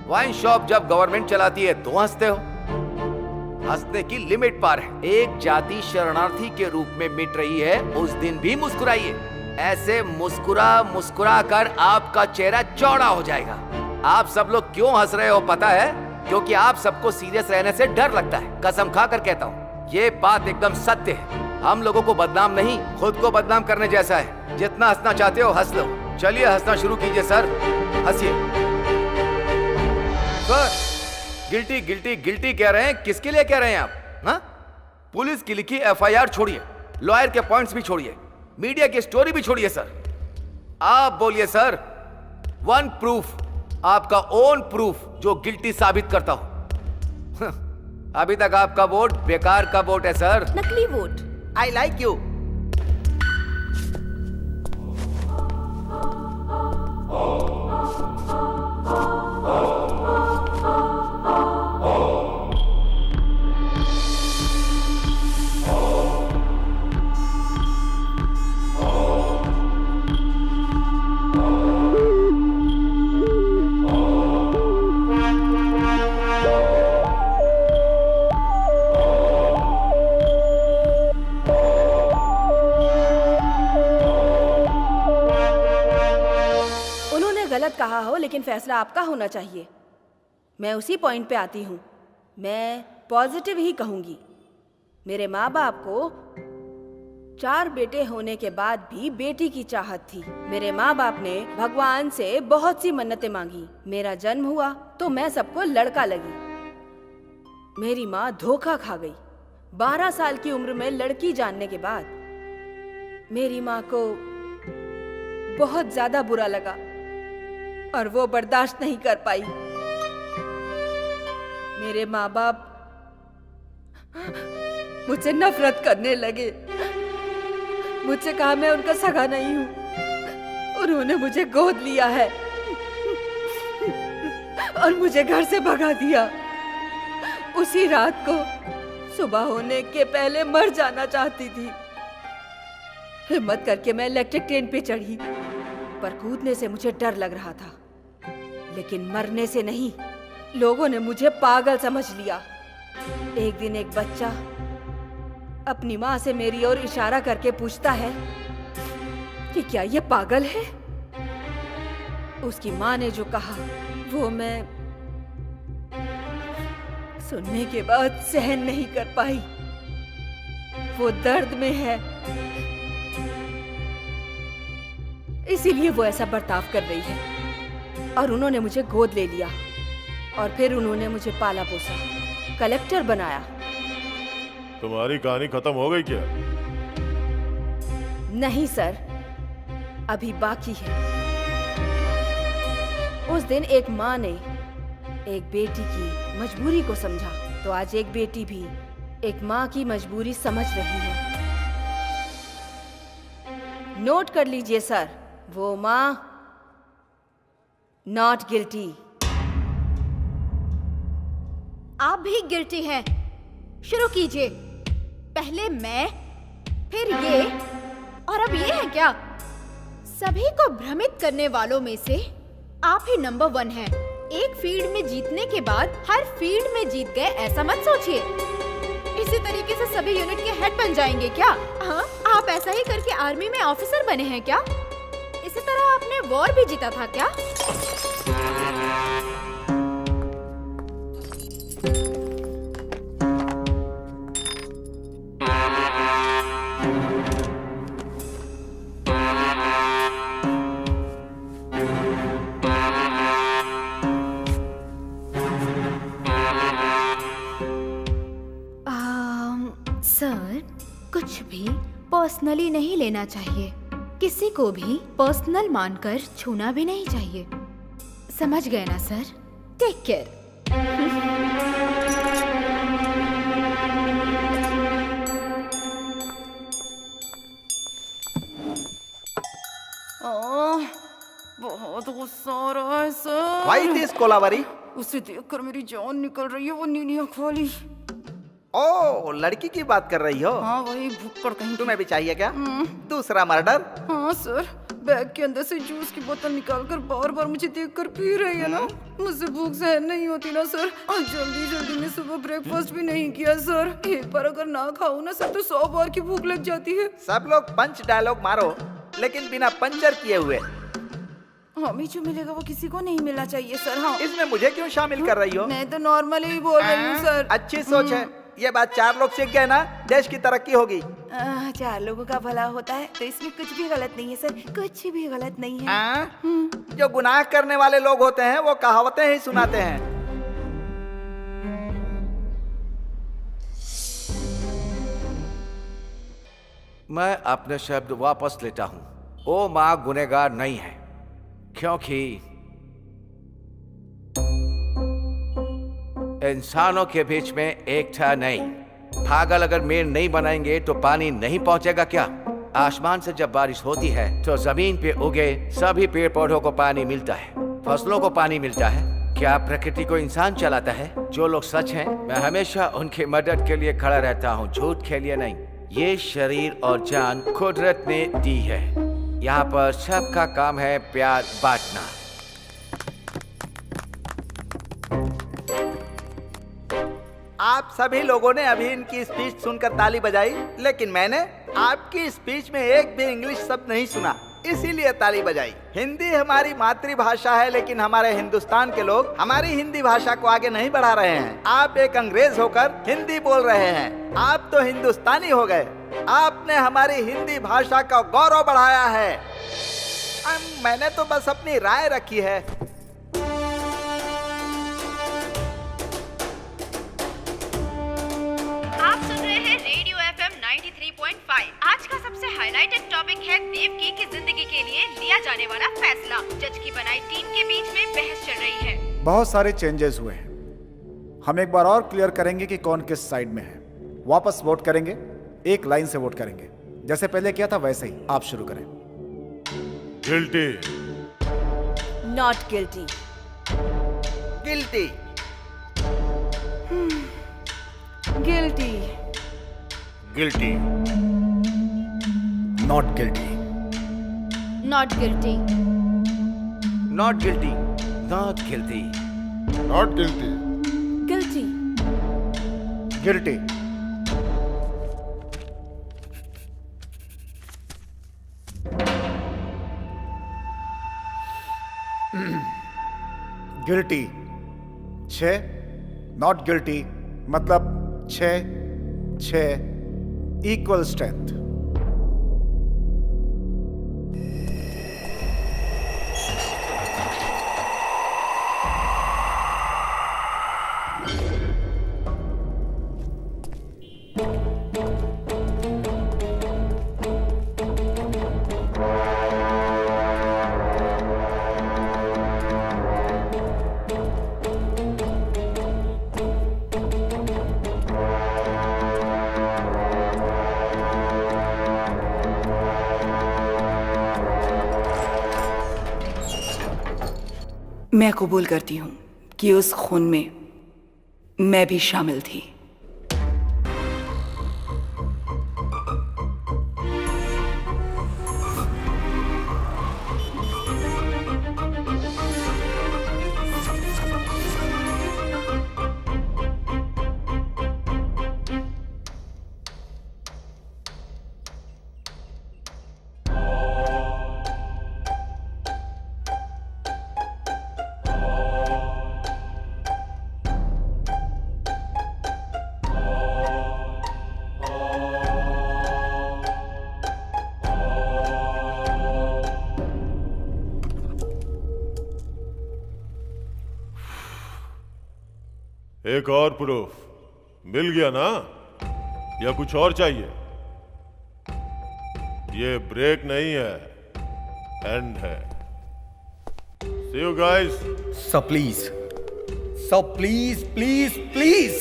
[SPEAKER 7] वाइन शॉप जब गवर्नमेंट चलाती है तो हंसते हो। हंसने की लिमिट पार है। एक जाति शरणार्थी के रूप में मिट रही है, उस दिन भी मुस्कुराइए। ऐसे मुस्कुरा मुस्कुरा कर आपका चेहरा चौड़ा हो जाएगा। आप सब लोग क्यों हंस रहे हो पता है? क्योंकि आप सबको सीरियस रहने से डर लगता है। कसम खाकर कहता हूँ, ये बात एकदम सत्य है। हम लोगों को बदनाम नहीं, खुद को बदनाम करने जैसा है। जितना हंसना चाहते हो हंस लो। चलिए हंसना शुरू कीजिए सर, हंसिए। सर गिल्टी गिल्टी गिल्टी कह रहे हैं, किसके लिए कह रहे हैं आप? हाँ? पुलिस की लिखी FIR छोड़िए, लॉयर के पॉइंट्स भी छोड़िए, मीडिया की स्टोरी भी छोड़िए सर। आप बोलिए सर, वन प्रूफ, आपका ओन प्रूफ जो गिल्टी साबित करता हो। अभी तक आपका वोट बेकार का वोट है सर,
[SPEAKER 9] नकली वोट।
[SPEAKER 12] I like you.
[SPEAKER 9] गलत कहा हो लेकिन फैसला आपका होना चाहिए। मैं उसी पॉइंट पे आती हूँ। मैं पॉजिटिव ही कहूंगी। मेरे माँ बाप को 4 बेटे होने के बाद भी बेटी की चाहत थी। मेरे माँ बाप ने भगवान से बहुत सी मन्नतें मांगी। मेरा जन्म हुआ तो मैं सबको लड़का लगी। मेरी माँ धोखा खा गई। 12 साल की उम्र में लड़की जानने के बाद मेरी माँ को बहुत ज्यादा बुरा लगा और वो बर्दाश्त नहीं कर पाई। मेरे माँ बाप मुझसे नफरत करने लगे। मुझसे कहा मैं उनका सगा नहीं हूँ। उन्होंने मुझे गोद लिया है और मुझे घर से भगा दिया। उसी रात को सुबह होने के पहले मर जाना चाहती थी। हिम्मत करके मैं इलेक्ट्रिक ट्रेन पे चढ़ी, पर कूदने से मुझे डर लग रहा था, लेकिन मरने से नहीं। लोगों ने मुझे पागल समझ लिया। एक दिन एक बच्चा अपनी माँ से मेरी ओर इशारा करके पूछता है कि क्या ये पागल है। उसकी माँ ने जो कहा वो मैं सुनने के बाद सहन नहीं कर पाई। वो दर्द में है, इसीलिए वो ऐसा बर्ताव कर रही है। और उन्होंने मुझे गोद ले लिया और फिर उन्होंने मुझे पाला पोसा, कलेक्टर बनाया।
[SPEAKER 11] तुम्हारी कहानी खत्म हो गई क्या?
[SPEAKER 9] नहीं सर, अभी बाकी है। उस दिन एक माँ ने एक बेटी की मजबूरी को समझा, तो आज एक बेटी भी एक माँ की मजबूरी समझ रही है। नोट कर लीजिए सर, वो माँ नॉट गिल्टी।
[SPEAKER 3] आप भी गिल्टी हैं। शुरू कीजिए। पहले मैं, फिर ये, और अब ये है क्या? सभी को भ्रमित करने वालों में से आप ही नंबर 1 हैं। एक फील्ड में जीतने के बाद हर फील्ड में जीत गए, ऐसा मत सोचिए। इसी तरीके से सभी यूनिट के हेड बन जाएंगे क्या? हाँ, आप ऐसा ही करके आर्मी में ऑफिसर बने हैं क्या? इसी तरह आपने वॉर भी जीता था क्या? सर, कुछ भी पर्सनली नहीं लेना चाहिए। किसी को भी पर्सनल मानकर छूना भी नहीं चाहिए, समझ गए ना सर? Take care.
[SPEAKER 9] बहुत गुस्सा आ रहा है सर।
[SPEAKER 12] Why this Kolaveri?
[SPEAKER 9] उसे देखकर मेरी जान निकल रही है, वो नीली आँख वाली।
[SPEAKER 12] ओ, लड़की की बात कर रही हो?
[SPEAKER 9] हाँ वही भुक्कड़ कहीं।
[SPEAKER 12] तुम्हें भी चाहिए क्या? दूसरा मर्डर?
[SPEAKER 9] हाँ सर, बैग के अंदर से जूस की बोतल निकालकर बार बार मुझे देखकर पी रही है ना। मुझसे भूख सहन नहीं होती ना सर, और जल्दी जल्दी में सुबह ब्रेकफास्ट भी नहीं किया सर। एक बार अगर ना खाऊं ना सर तो 100 बार की भूख लग जाती है।
[SPEAKER 12] सब लोग पंच डायलॉग मारो, लेकिन बिना पंचर किए हुए।
[SPEAKER 9] हमें जो मिलेगा वो किसी को नहीं मिलना चाहिए सर। हाँ,
[SPEAKER 12] इसमें मुझे क्यों शामिल कर रही हो?
[SPEAKER 9] मैं तो नॉर्मली ही बोल रही हूँ सर।
[SPEAKER 12] अच्छी सोच है, ये बात 4 लोग सीख गए ना, देश की तरक्की होगी।
[SPEAKER 9] 4 लोगों का भला होता है तो इसमें कुछ भी गलत नहीं है सर, कुछ भी गलत नहीं है।
[SPEAKER 12] जो गुनाह करने वाले लोग होते हैं वो कहावतें ही सुनाते हैं।
[SPEAKER 7] मैं अपने शब्द वापस लेता हूं। वो माँ गुनहगार नहीं है, क्योंकि इंसानों के बीच में एकता नहीं। पागल अगर मेड़ नहीं बनाएंगे तो पानी नहीं पहुंचेगा क्या? आसमान से जब बारिश होती है तो जमीन पे उगे सभी पेड़ पौधों को पानी मिलता है, फसलों को पानी मिलता है। क्या प्रकृति को इंसान चलाता है? जो लोग सच हैं, मैं हमेशा उनकी मदद के लिए खड़ा रहता हूँ, झूठ के लिए नहीं। ये शरीर और जान कुदरत ने दी है। यहाँ पर सबका काम है प्यार बांटना।
[SPEAKER 12] आप सभी लोगों ने अभी इनकी स्पीच सुनकर ताली बजाई, लेकिन मैंने आपकी स्पीच में एक भी इंग्लिश शब्द नहीं सुना, इसीलिए ताली बजाई। हिंदी हमारी मातृभाषा है, लेकिन हमारे हिंदुस्तान के लोग हमारी हिंदी भाषा को आगे नहीं बढ़ा रहे हैं। आप एक अंग्रेज होकर हिंदी बोल रहे हैं, आप तो हिंदुस्तानी हो गए। आपने हमारी हिंदी भाषा का गौरव बढ़ाया है। मैंने तो बस अपनी राय रखी है।
[SPEAKER 3] आप सुन रहे हैं रेडियो FM 93.5। आज का सबसे हाईलाइटेड टॉपिक है देवकी की जिंदगी के लिए लिया जाने वाला फैसला। जज की बनाई टीम के बीच में बहस चल रही है।
[SPEAKER 10] बहुत सारे चेंजेस हुए हैं, हम एक बार और क्लियर करेंगे कि कौन किस साइड में है। वापस वोट करेंगे, एक लाइन से वोट करेंगे, जैसे पहले किया था वैसे ही। आप शुरू करें।
[SPEAKER 11] Guilty.
[SPEAKER 9] Not guilty.
[SPEAKER 12] Guilty.
[SPEAKER 9] Guilty.
[SPEAKER 8] Guilty. Not guilty.
[SPEAKER 3] Not guilty.
[SPEAKER 7] Not guilty. Not guilty.
[SPEAKER 13] Not guilty.
[SPEAKER 9] Guilty.
[SPEAKER 10] Guilty. Guilty 6, not guilty मतलब 6 इक्वल स्ट्रेंथ।
[SPEAKER 9] मैं कबूल करती हूँ कि उस खून में मैं भी शामिल थी।
[SPEAKER 11] एक और प्रूफ मिल गया ना, या कुछ और चाहिए? ये ब्रेक नहीं है, एंड है। See you guys.
[SPEAKER 8] सब प्लीज प्लीज प्लीज।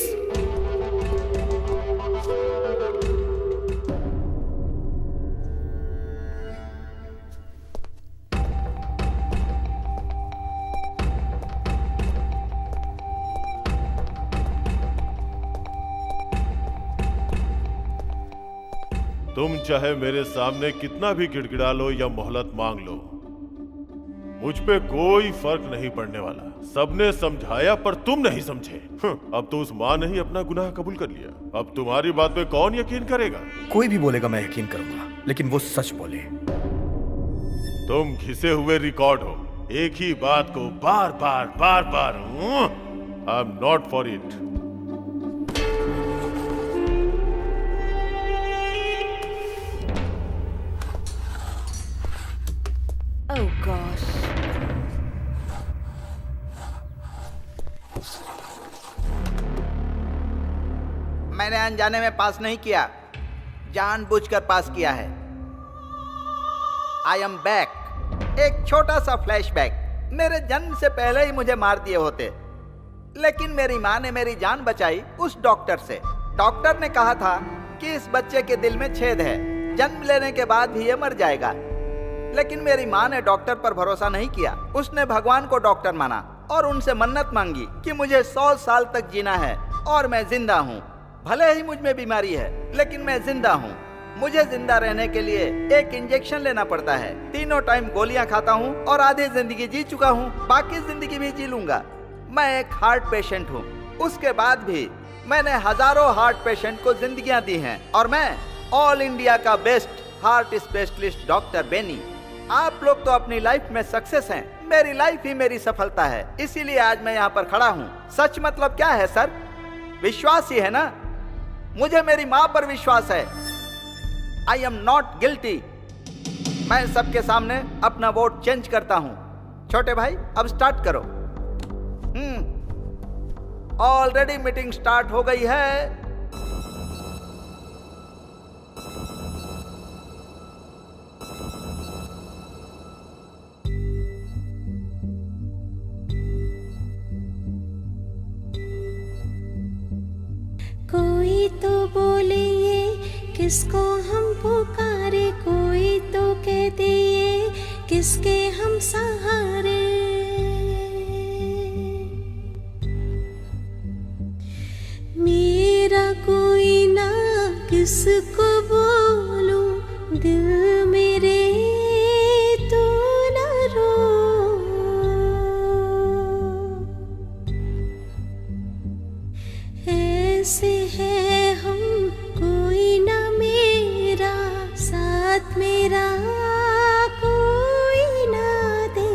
[SPEAKER 11] तुम चाहे मेरे सामने कितना भी गिड़गिड़ा लो या मोहलत मांग लो, मुझ पे कोई फर्क नहीं पड़ने वाला। सबने समझाया पर तुम नहीं समझे। अब तो उस माँ ने ही अपना गुनाह कबूल कर लिया। अब तुम्हारी बात पे कौन यकीन करेगा?
[SPEAKER 8] कोई भी बोलेगा मैं यकीन करूंगा, लेकिन वो सच बोले।
[SPEAKER 11] तुम घिसे हुए रिकॉर्ड हो, एक ही बात को बार बार I am not for it.
[SPEAKER 9] Oh gosh.
[SPEAKER 12] मैंने अनजाने में पास नहीं किया, जानबूझकर पास किया है। I am back. एक छोटा सा फ्लैशबैक। मेरे जन्म से पहले ही मुझे मार दिए होते, लेकिन मेरी माँ ने मेरी जान बचाई उस डॉक्टर से। डॉक्टर ने कहा था कि इस बच्चे के दिल में छेद है, जन्म लेने के बाद भी ये मर जाएगा। लेकिन मेरी माँ ने डॉक्टर पर भरोसा नहीं किया। उसने भगवान को डॉक्टर माना और उनसे मन्नत मांगी कि मुझे 100 साल तक जीना है और मैं जिंदा हूँ। भले ही मुझ में बीमारी है, लेकिन मैं जिंदा हूँ। मुझे जिंदा रहने के लिए एक इंजेक्शन लेना पड़ता है। तीनों टाइम गोलियां खाता हूँ और आधी जिंदगी जी चुका हूँ, बाकी जिंदगी भी जी लूंगा। मैं एक हार्ट पेशेंट हूँ। उसके बाद भी मैंने हजारों हार्ट पेशेंट को जिंदगियां दी हैं और मैं ऑल इंडिया का best heart specialist doctor Benny. आप लोग तो अपनी लाइफ में सक्सेस हैं, मेरी लाइफ ही मेरी सफलता है। इसीलिए आज मैं यहाँ पर खड़ा हूँ। सच मतलब क्या है सर? विश्वास ही है ना। मुझे मेरी माँ पर विश्वास है। आई एम नॉट गिल्टी। मैं सबके सामने अपना वोट चेंज करता हूँ। छोटे भाई अब स्टार्ट करो। ऑलरेडी मीटिंग स्टार्ट हो गई है।
[SPEAKER 14] कोई तो बोले ये किसको हम पुकारे, कोई तो कहते ये किसके हम सहारे। मेरा कोई ना किसको बोलूं, दिल मेरे तू ना रो। ऐसे है हम कोई ना मेरा, साथ मेरा कोई ना दे।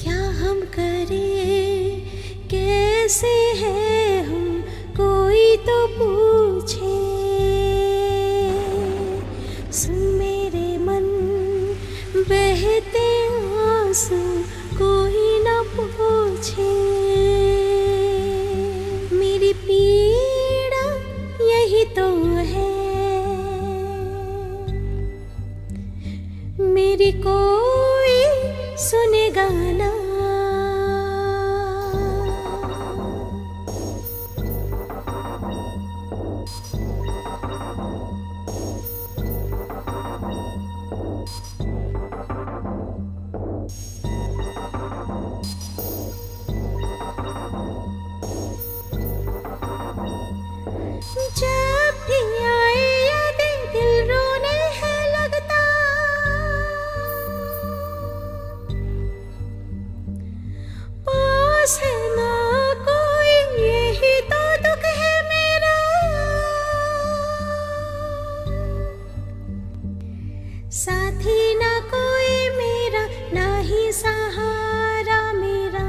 [SPEAKER 14] क्या हम करें, कैसे है हम, कोई तो पूछे। सुन मेरे मन बहते आंसू, कोई ना पूछे। मेरी पीड़ा यही तो है, मेरी कोई सुनेगा ना। जब भी आए यादें दिल रोने है लगता, पास है ना कोई यही तो दुख है मेरा। साथी ना कोई मेरा, ना ही सहारा मेरा।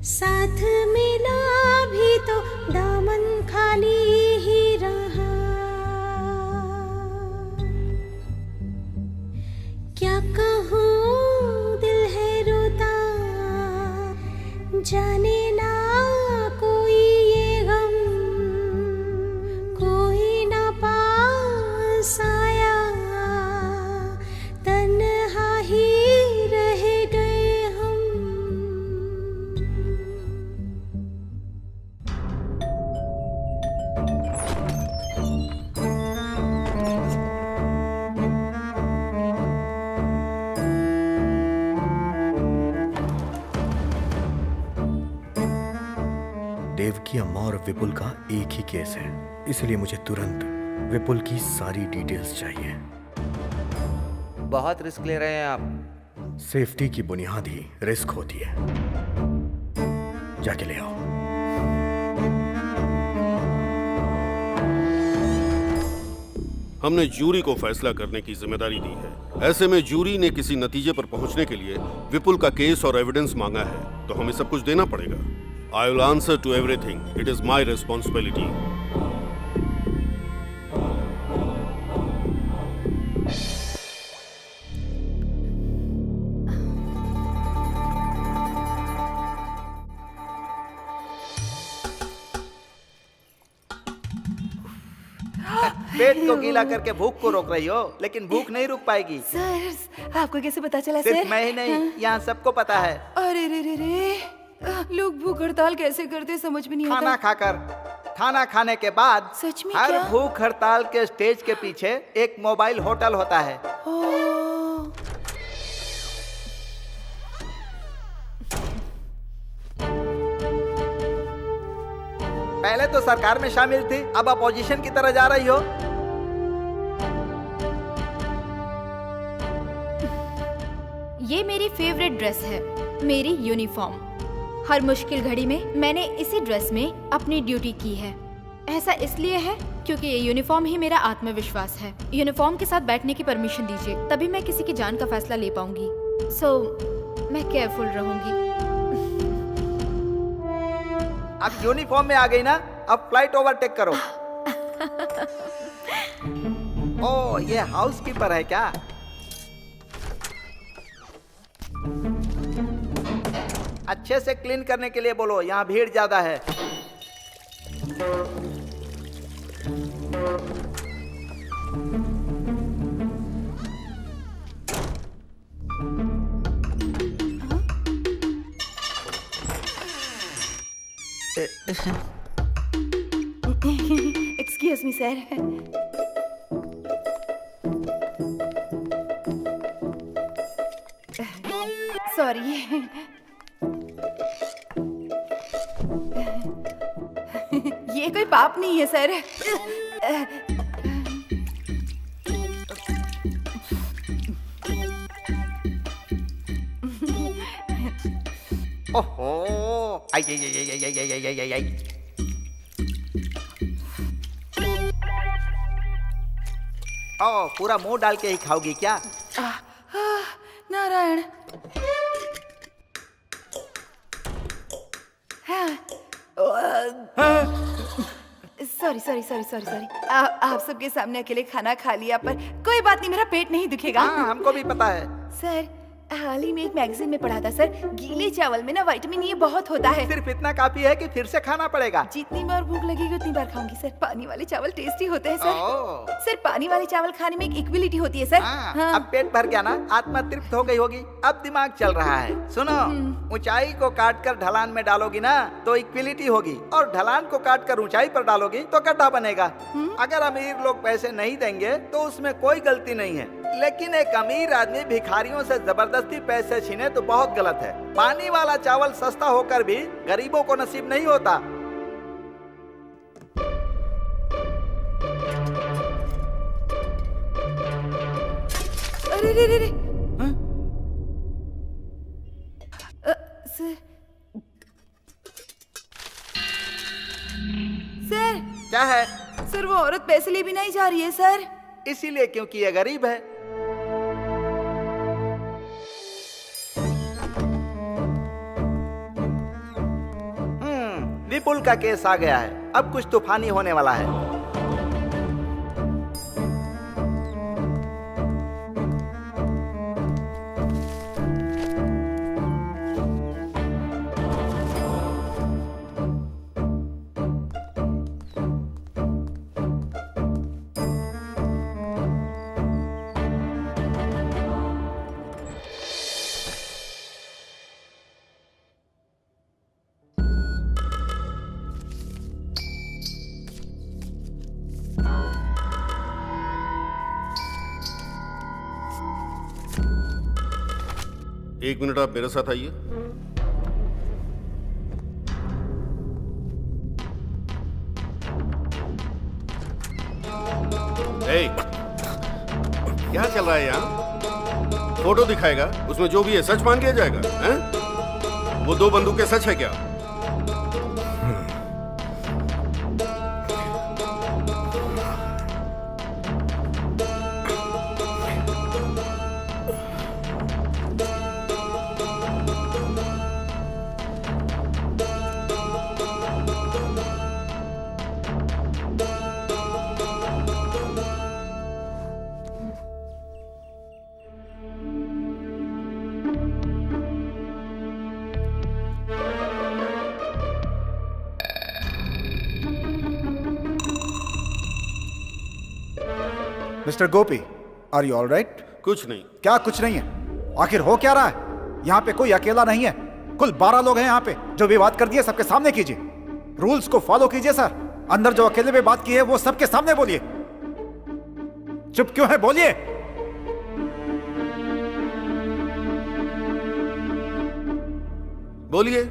[SPEAKER 14] साथ मिला भी तो दामन खाली ही रहा। क्या कहूँ दिल है रोता, जाने ना कोई ये गम, कोई
[SPEAKER 8] की अम्मा और विपुल का एक ही केस है, इसलिए मुझे तुरंत विपुल की सारी डिटेल्स चाहिए।
[SPEAKER 7] बहुत रिस्क ले रहे हैं आप।
[SPEAKER 8] सेफ्टी की बुनियाद ही रिस्क होती है। जाके ले आओ।
[SPEAKER 6] हमने जूरी को फैसला करने की जिम्मेदारी दी है। ऐसे में जूरी ने किसी नतीजे पर पहुंचने के लिए विपुल का केस और एविडेंस मांगा है, तो हमें सब कुछ देना पड़ेगा। I will answer to everything. It is my responsibility.
[SPEAKER 12] पेट को गीला करके भूख को रोक रही हो, लेकिन भूख नहीं रुक पाएगी।
[SPEAKER 9] सर, आपको कैसे पता चला
[SPEAKER 12] सिर्फ
[SPEAKER 9] सर?
[SPEAKER 12] मैं ही नहीं, यहाँ सबको पता है।
[SPEAKER 9] अरे रे रे रे, लोग भूख हड़ताल कैसे करते समझ में नहीं आता।
[SPEAKER 12] खाना खाकर, खाना खाने के बाद
[SPEAKER 9] सच में
[SPEAKER 12] हर
[SPEAKER 9] क्या?
[SPEAKER 12] भूख हड़ताल के स्टेज के पीछे एक मोबाइल होटल होता है।
[SPEAKER 9] ओह,
[SPEAKER 12] पहले तो सरकार में शामिल थी, अब अपोजिशन की तरह जा रही हो।
[SPEAKER 3] ये मेरी फेवरेट ड्रेस है, मेरी यूनिफॉर्म। हर मुश्किल घड़ी में मैंने इसी ड्रेस में अपनी ड्यूटी की है। ऐसा इसलिए है क्योंकि ये यूनिफॉर्म ही मेरा आत्मविश्वास है। यूनिफॉर्म के साथ बैठने की परमिशन दीजिए, तभी मैं किसी की जान का फैसला ले पाऊंगी। मैं केयरफुल रहूंगी।
[SPEAKER 12] अब यूनिफॉर्म में आ गई ना, अब फ्लाइट ओवरटेक करो। ओ, ये हाउसकीपर है क्या? अच्छे से क्लीन करने के लिए बोलो, यहाँ भीड़ ज्यादा है।
[SPEAKER 9] Excuse me sir. सॉरी। ये कोई पाप नहीं है सर।
[SPEAKER 12] ओहो, आई आई आई आई आई आई आई आई आई। ओ, पूरा मुंह डाल के ही खाओगी क्या?
[SPEAKER 9] Narayan. Sorry sorry sorry sorry sorry. आप सबके सामने अकेले खाना खा लिया, पर कोई बात नहीं, मेरा पेट नहीं दुखेगा।
[SPEAKER 12] हाँ, हमको भी पता है।
[SPEAKER 9] सर, हाल ही में एक मैगजीन में पढ़ा था सर, गीले चावल में ना विटामिन ए बहुत होता है।
[SPEAKER 12] सिर्फ इतना काफी है कि फिर से खाना पड़ेगा।
[SPEAKER 9] जितनी बार भूख लगेगी उतनी बार खाऊंगी सर। पानी वाले चावल टेस्टी होते हैं सर।
[SPEAKER 12] ओह।
[SPEAKER 9] सर, पानी वाले चावल खाने में एक इक्विलिटी होती है सर।
[SPEAKER 12] हाँ, अब पेट भर गया ना, आत्मा तृप्त हो गई होगी, अब दिमाग चल रहा है। सुनो, ऊंचाई को काटकर ढलान में डालोगी ना तो इक्विलिटी होगी, और ढलान को काटकर ऊंचाई पर डालोगी तो गड्ढा बनेगा। अगर अमीर लोग पैसे नहीं देंगे तो उसमें कोई गलती नहीं है, लेकिन एक अमीर आदमी भिखारियों से जबरदस्ती पैसे छीने तो बहुत गलत है। पानी वाला चावल सस्ता होकर भी गरीबों को नसीब नहीं होता।
[SPEAKER 9] अरे रे रे रे। सर, सर
[SPEAKER 12] क्या है?
[SPEAKER 9] सर, वो औरत पैसे लिए बिना ही जा रही है सर।
[SPEAKER 12] इसीलिए क्योंकि ये गरीब है। विपुल का केस आ गया है, अब कुछ तूफानी होने वाला है।
[SPEAKER 6] एक मिनट, आप मेरे साथ आइए। ए, क्या चल रहा है यहाँ? फोटो दिखाएगा, उसमें जो भी है सच मान लिया जाएगा, हैं? वो 2 बंदूकें सच है क्या?
[SPEAKER 10] Mister Gopi, are you all right?
[SPEAKER 6] कुछ नहीं।
[SPEAKER 10] क्या कुछ नहीं है? आखिर हो क्या रहा है? यहाँ पे कोई अकेला नहीं है, कुल 12 लोग हैं यहाँ पे। जो भी बात कर दी है सबके सामने कीजिए, रूल्स को फॉलो कीजिए सर। अंदर जो अकेले में बात की है वो सबके सामने बोलिए। चुप क्यों है, बोलिए।
[SPEAKER 6] बोलिए।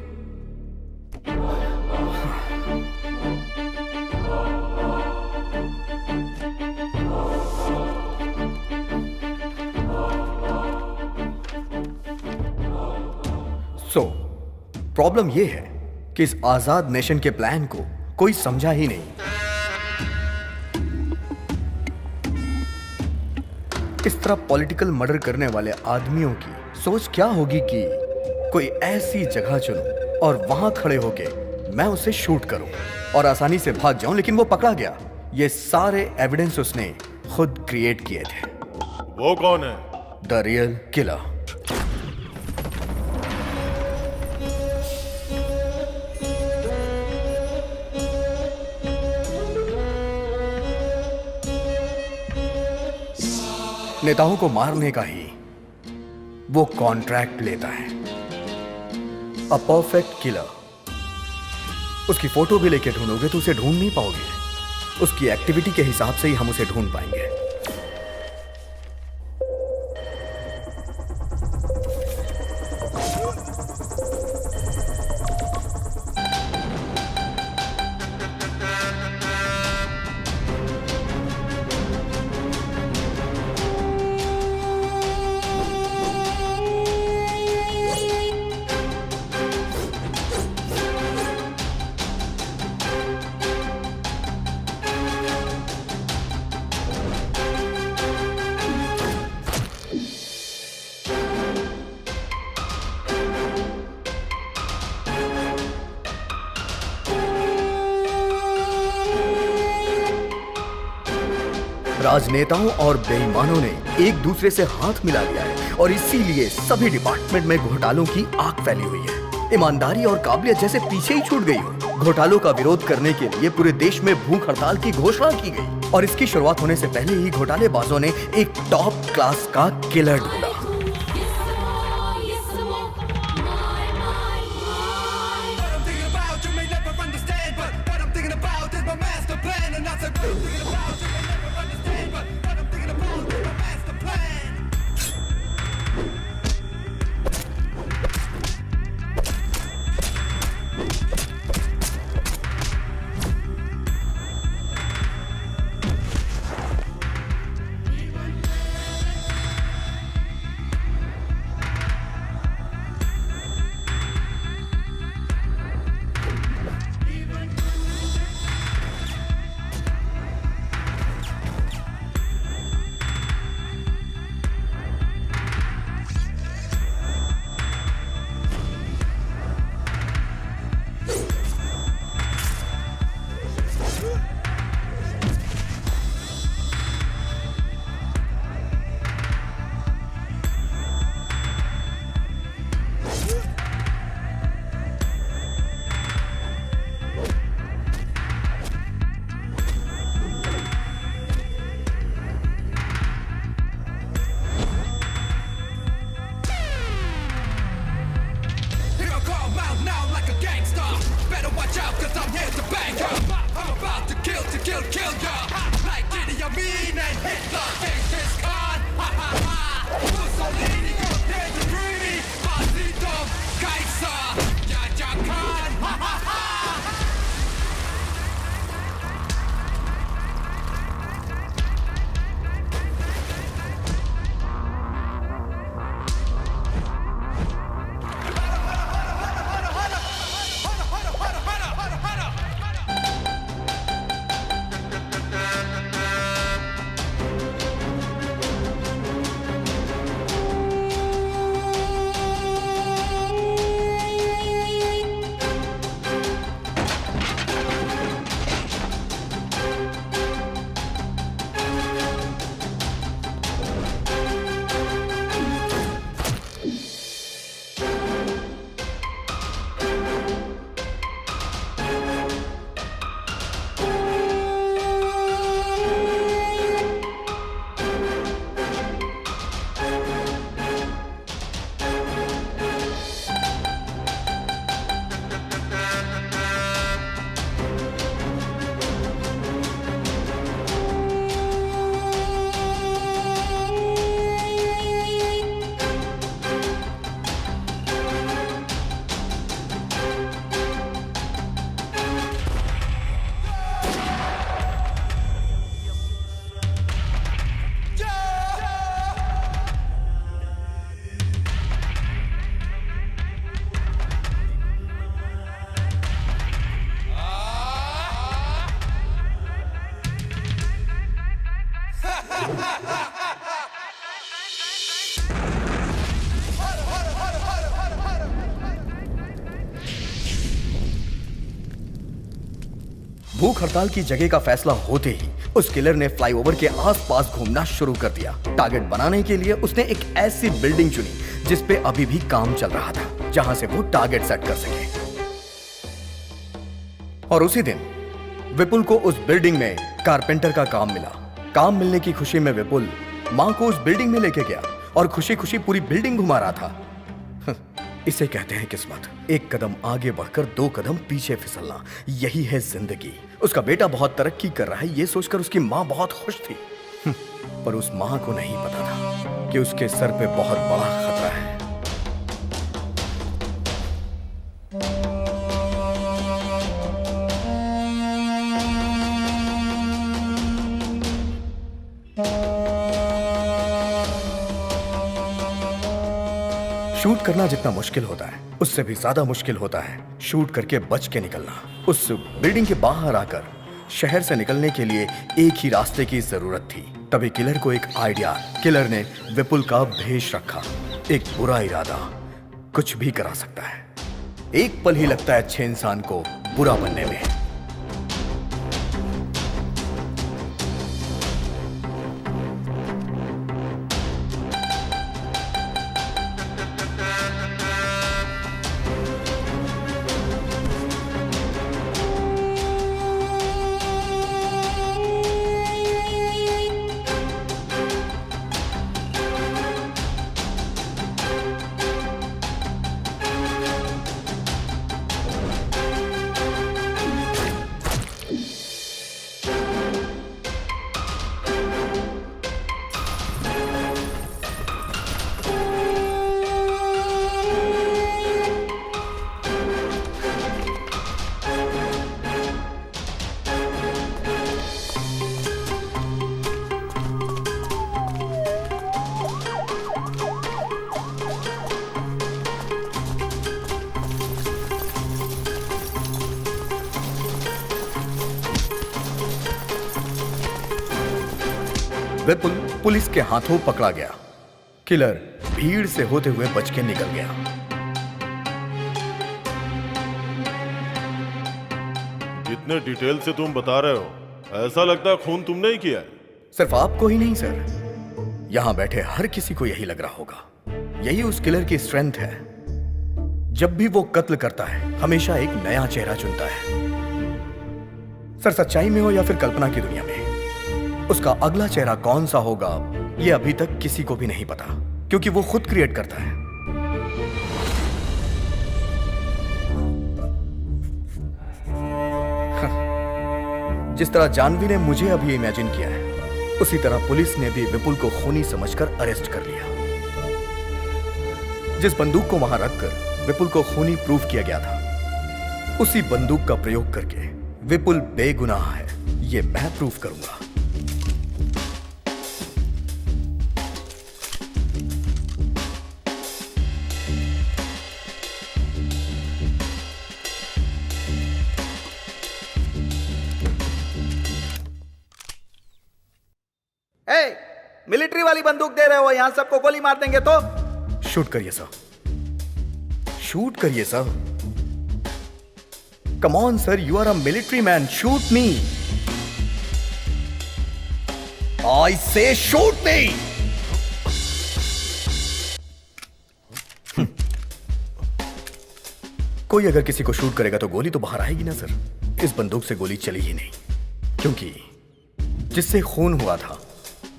[SPEAKER 8] प्रॉब्लम यह है कि इस आजाद नेशन के प्लान को कोई समझा ही नहीं। इस तरह पॉलिटिकल मर्डर करने वाले आदमियों की सोच क्या होगी कि कोई ऐसी जगह चुनूं और वहां खड़े होके मैं उसे शूट करूं और आसानी से भाग जाऊं, लेकिन वो पकड़ा गया। ये सारे एविडेंस उसने खुद क्रिएट किए थे।
[SPEAKER 11] वो कौन है?
[SPEAKER 8] The real killer. नेताओं को मारने का ही वो कॉन्ट्रैक्ट लेता है। A perfect killer. उसकी फोटो भी लेके ढूंढोगे तो उसे ढूंढ नहीं पाओगे। उसकी एक्टिविटी के हिसाब से ही हम उसे ढूंढ पाएंगे। राजनेताओं और बेईमानों ने एक दूसरे से हाथ मिला लिया है और इसीलिए सभी डिपार्टमेंट में घोटालों की आग फैली हुई है। ईमानदारी और काबिलियत जैसे पीछे ही छूट गई हो। घोटालों का विरोध करने के लिए पूरे देश में भूख हड़ताल की घोषणा की गई और इसकी शुरुआत होने से पहले ही घोटालेबाजों ने एक टॉप क्लास का किलर ढूंढा। भूख हड़ताल की जगह का फैसला होते ही उस किलर ने फ्लाईओवर के आसपास घूमना शुरू कर दिया। टारगेट बनाने के लिए उसने एक ऐसी बिल्डिंग चुनी जिस पे अभी भी काम चल रहा था, जहां से वो टारगेट सेट कर सके। और उसी दिन विपुल को उस बिल्डिंग में कारपेंटर का काम मिला। काम मिलने की खुशी में विपुल मां को उस बिल्डिंग में लेके गया और खुशी खुशी पूरी बिल्डिंग घुमा रहा था। इसे कहते हैं किस्मत। एक कदम आगे बढ़कर 2 कदम पीछे फिसलना, यही है जिंदगी। उसका बेटा बहुत तरक्की कर रहा है, ये सोचकर उसकी मां बहुत खुश थी। पर उस मां को नहीं पता था कि उसके सर पे बहुत बड़ा खतरा है। शूट करना जितना मुश्किल होता है, उससे भी ज्यादा मुश्किल होता है शूट करके बच के निकलना। उस बिल्डिंग के बाहर आकर शहर से निकलने के लिए एक ही रास्ते की जरूरत थी। तभी किलर को एक आइडिया। किलर ने विपुल का भेष रखा। एक बुरा इरादा कुछ भी करा सकता है। एक पल ही लगता है अच्छे इंसान को बुरा बनने में। विपुल पुलिस के हाथों पकड़ा गया। किलर भीड़ से होते हुए बच के निकल गया।
[SPEAKER 11] जितने डिटेल से तुम बता रहे हो, ऐसा लगता है खून तुमने ही किया है।
[SPEAKER 8] सिर्फ आपको ही नहीं सर, यहां बैठे हर किसी को यही लग रहा होगा। यही उस किलर की स्ट्रेंथ है। जब भी वो कत्ल करता है, हमेशा एक नया चेहरा चुनता है। सर, सच्चाई में हो या फिर कल्पना की दुनिया में, उसका अगला चेहरा कौन सा होगा ये अभी तक किसी को भी नहीं पता, क्योंकि वो खुद क्रिएट करता है। जिस तरह जानवी ने मुझे अभी इमेजिन किया है, उसी तरह पुलिस ने भी विपुल को खूनी समझकर अरेस्ट कर लिया। जिस बंदूक को वहां रखकर विपुल को खूनी प्रूफ किया गया था, उसी बंदूक का प्रयोग करके विपुल बेगुनाह है, ये मैं प्रूफ करूंगा।
[SPEAKER 12] मिलिट्री वाली बंदूक दे रहे हो, यहां सबको गोली मार देंगे तो।
[SPEAKER 8] शूट करिए सर, शूट करिए sir. Come on sir, you are a military man, shoot me. I say shoot मी। कोई अगर किसी को शूट करेगा तो गोली तो बाहर आएगी ना सर। इस बंदूक से गोली चली ही नहीं, क्योंकि जिससे खून हुआ था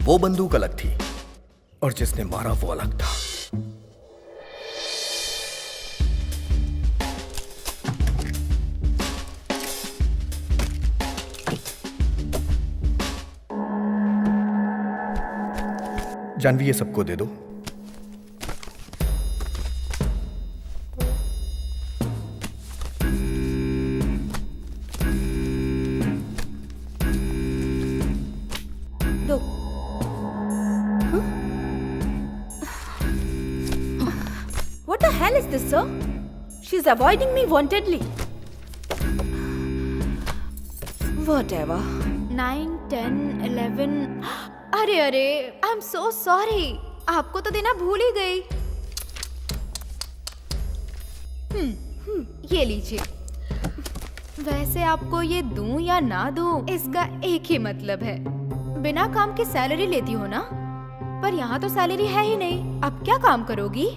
[SPEAKER 8] वो बंदूक अलग थी और जिसने मारा वो अलग था। जानवी, ये सबको दे दो।
[SPEAKER 9] What the hell is this, sir? She's avoiding me wantedly. Whatever.
[SPEAKER 3] 9, 10, 11. अरे अरे, आई एम सो सॉरी, आपको तो देना भूल ही गई। ये लीजिए। वैसे आपको ये दूं या ना दूं, इसका एक ही मतलब है, बिना काम की सैलरी लेती हो ना, पर यहाँ तो सैलरी है ही नहीं, अब क्या काम करोगी?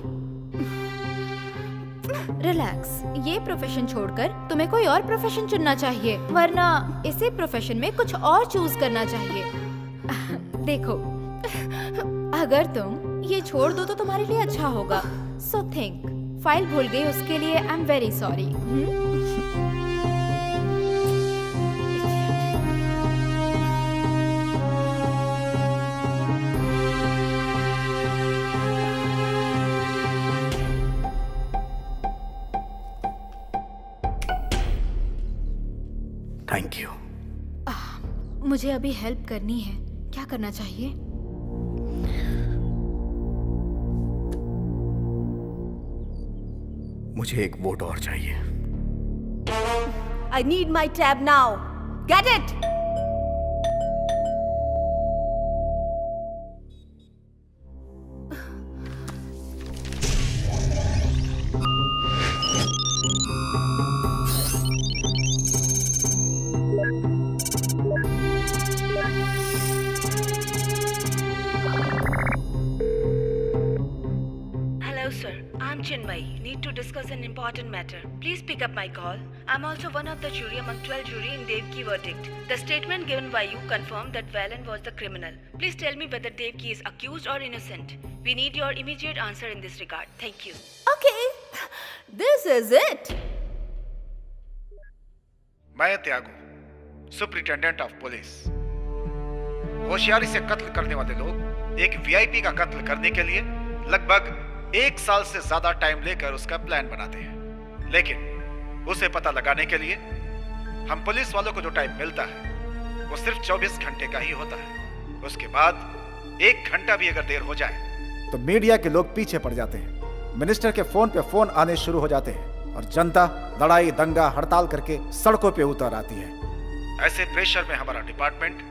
[SPEAKER 3] रिलैक्स, ये प्रोफेशन छोड़कर तुम्हें कोई और प्रोफेशन चुनना चाहिए, वरना इसी प्रोफेशन में कुछ और चूज करना चाहिए। देखो, अगर तुम ये छोड़ दो तो तुम्हारे लिए अच्छा होगा। So think. फाइल भूल गई, उसके लिए I am very sorry.
[SPEAKER 8] Thank you.
[SPEAKER 3] मुझे अभी हेल्प करनी है, क्या करना चाहिए?
[SPEAKER 8] मुझे एक वोट और चाहिए।
[SPEAKER 9] I need my tab now. Get it? Hello, sir. I'm Chinmay. Need to discuss an important matter. Please pick up my call. I'm also one of the jury among 12 jury in Devki verdict. The statement given by you confirmed that Valen was the criminal. Please tell me whether Devki is accused or innocent. We need your immediate answer in this regard. Thank you. Okay. This is it.
[SPEAKER 2] मैं त्यागू, superintendent of police. होशियारी से कत्ल करने वाले लोग एक VIP का कत्ल करने के लिए लगभग 1 साल से ज्यादा टाइम लेकर उसका प्लान बनाते हैं, लेकिन उसे पता लगाने के लिए हम पुलिस वालों को जो टाइम मिलता है वो सिर्फ 24 घंटे का ही होता है। उसके बाद 1 घंटा भी अगर देर हो जाए
[SPEAKER 10] तो मीडिया के लोग पीछे पड़ जाते हैं, मिनिस्टर के फोन पे फोन आने शुरू हो जाते हैं और जनता लड़ाई दंगा हड़ताल करके सड़कों पे उतर आती है।
[SPEAKER 2] ऐसे प्रेशर में हमारा डिपार्टमेंट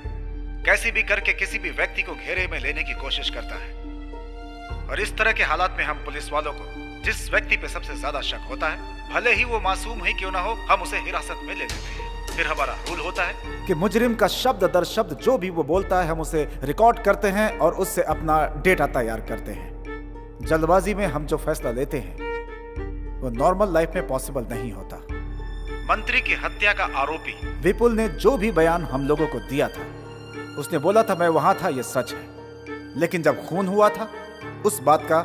[SPEAKER 2] कैसी भी करके किसी भी व्यक्ति को घेरे में लेने की कोशिश करता है, और इस तरह के हालात में हम पुलिस वालों को जिस व्यक्ति पे सबसे ज्यादा शक होता है, भले ही वो मासूम ही क्यों ना हो, हम उसे हिरासत में ले लेते हैं। फिर हमारा रूल होता है
[SPEAKER 10] कि मुजरिम का शब्द दर शब्द जो भी वो बोलता है हम उसे रिकॉर्ड करते हैं और उससे अपना डेटा तैयार करते हैं। जल्दबाजी में हम जो फैसला लेते हैं वो नॉर्मल लाइफ में पॉसिबल नहीं होता।
[SPEAKER 2] मंत्री की हत्या का आरोपी
[SPEAKER 10] विपुल ने जो भी बयान हम लोगों को दिया था, उसने बोला था मैं वहां था, ये सच है, लेकिन जब खून हुआ था उस बात का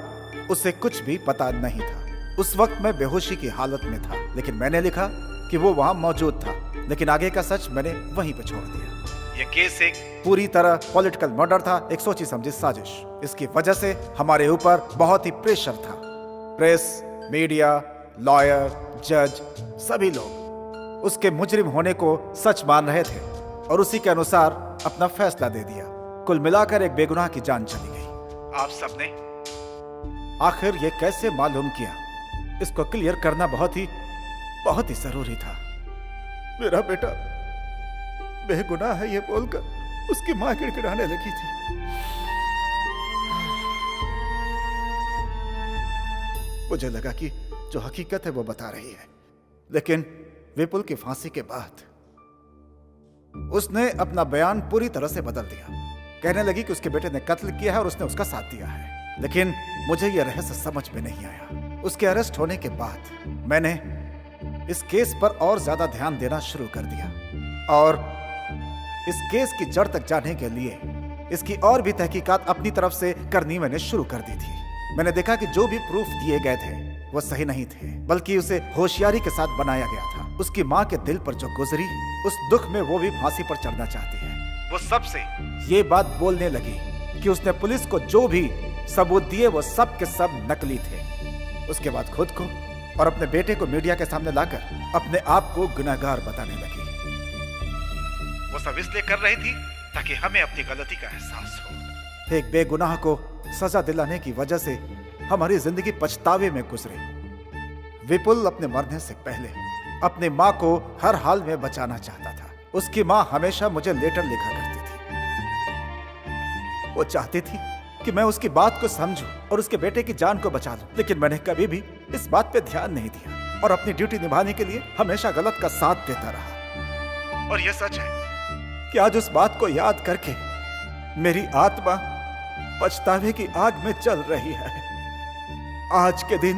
[SPEAKER 10] उसे कुछ भी पता नहीं था। उस वक्त मैं बेहोशी की हालत में था, लेकिन मैंने लिखा कि वो वहां मौजूद था, लेकिन आगे का सच मैंने वहीं पे छोड़ दिया।
[SPEAKER 2] ये केस एक
[SPEAKER 10] पूरी तरह पॉलिटिकल मर्डर था, एक सोची समझी साजिश। इसकी वजह से हमारे ऊपर बहुत ही प्रेशर था। प्रेस, मीडिया, लॉयर, जज, सभी लोग उसके मुजरिम होने को सच मान रहे थे और उसी के अनुसार अपना फैसला दे दिया। कुल मिलाकर एक बेगुनाह की जान चली गई।
[SPEAKER 2] आप सबने
[SPEAKER 10] आखिर ये कैसे मालूम किया, इसको क्लियर करना बहुत ही जरूरी था। मेरा बेटा बेगुनाह है ये बोलकर उसकी मां गिड़गिड़ाने लगी थी। मुझे लगा कि जो हकीकत है वो बता रही है, लेकिन विपुल की फांसी के बाद उसने अपना बयान पूरी तरह से बदल दिया। कहने लगी कि उसके बेटे ने कत्ल किया है और उसने उसका साथ दिया है, लेकिन मुझे यह रहस्य समझ में नहीं आया। उसके अरेस्ट होने के बाद मैंने इस केस पर और ज्यादा ध्यान देना शुरू कर दिया और इस केस की जड़ तक जाने के लिए इसकी और भी तहकीकात अपनी तरफ से करनी मैंने शुरू कर दी थी। मैंने देखा कि जो भी प्रूफ दिए गए थे वो सही नहीं थे, बल्कि उसे होशियारी के साथ बनाया गया था। उसकी माँ के दिल पर जो गुजरी, उस दुख में वो भी फांसी पर चढ़ना चाहती है।
[SPEAKER 2] वो सबसे
[SPEAKER 10] ये बात बोलने लगी कि उसने पुलिस को जो भी सबूत दिए वो सब के सब नकली थे। उसके बाद खुद को और अपने बेटे को मीडिया के सामने लाकर अपने आप को गुनहगार बताने लगी।
[SPEAKER 2] वो सब इसलिए कर रही थी ताकि हमें अपनी गलती का एहसास हो।
[SPEAKER 10] एक बेगुनाह को सजा दिलाने की वजह से हमारी जिंदगी पछतावे में गुजरे। विपुल अपने मरने से पहले अपनी माँ को हर हाल में बचाना चाहता था। उसकी माँ हमेशा मुझे लेटर लिखा करती थी। वो चाहती थी कि मैं उसकी बात को समझूं और उसके बेटे की जान को बचा लूं, लेकिन मैंने कभी भी इस बात पे ध्यान नहीं दिया और अपनी ड्यूटी निभाने के लिए हमेशा गलत का साथ देता रहा। और यह सच है कि आज उस बात को याद करके मेरी आत्मा पछतावे की आग में जल रही है। आज के दिन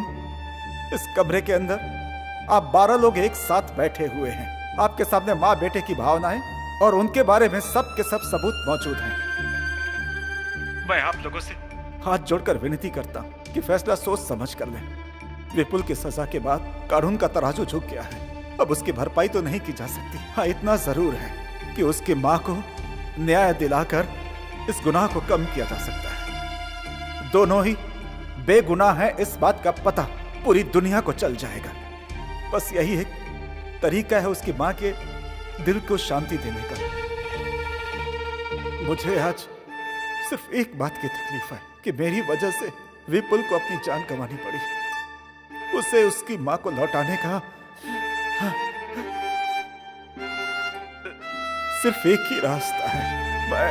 [SPEAKER 10] इस कमरे के अंदर आप 12 लोग एक साथ बैठे हुए हैं। आपके सामने माँ बेटे की भावनाएं और उनके बारे में सब के सब सबूत मौजूद हैं। मैं आप लोगों से हाथ जोड़कर विनती करता हूं कि फैसला सोच समझ कर लें। विपुल की सजा के बाद कानून का तराजू झुक गया है। अब उसकी भरपाई तो नहीं की जा सकती। हाँ, इतना जरूर है कि उसकी माँ को न्याय दिलाकर इस गुनाह को कम किया जा सकता है। दोनों ही बेगुनाह हैं, इस बात का पता पूरी दुनिया को चल जाएगा। बस यही एक तरीका है उसकी माँ के दिल को शांति देने का। मुझे आज सिर्फ एक बात की तकलीफ है कि मेरी वजह से विपुल को अपनी जान गंवानी पड़ी। उसे उसकी माँ को लौटाने का सिर्फ एक ही रास्ता है। मैं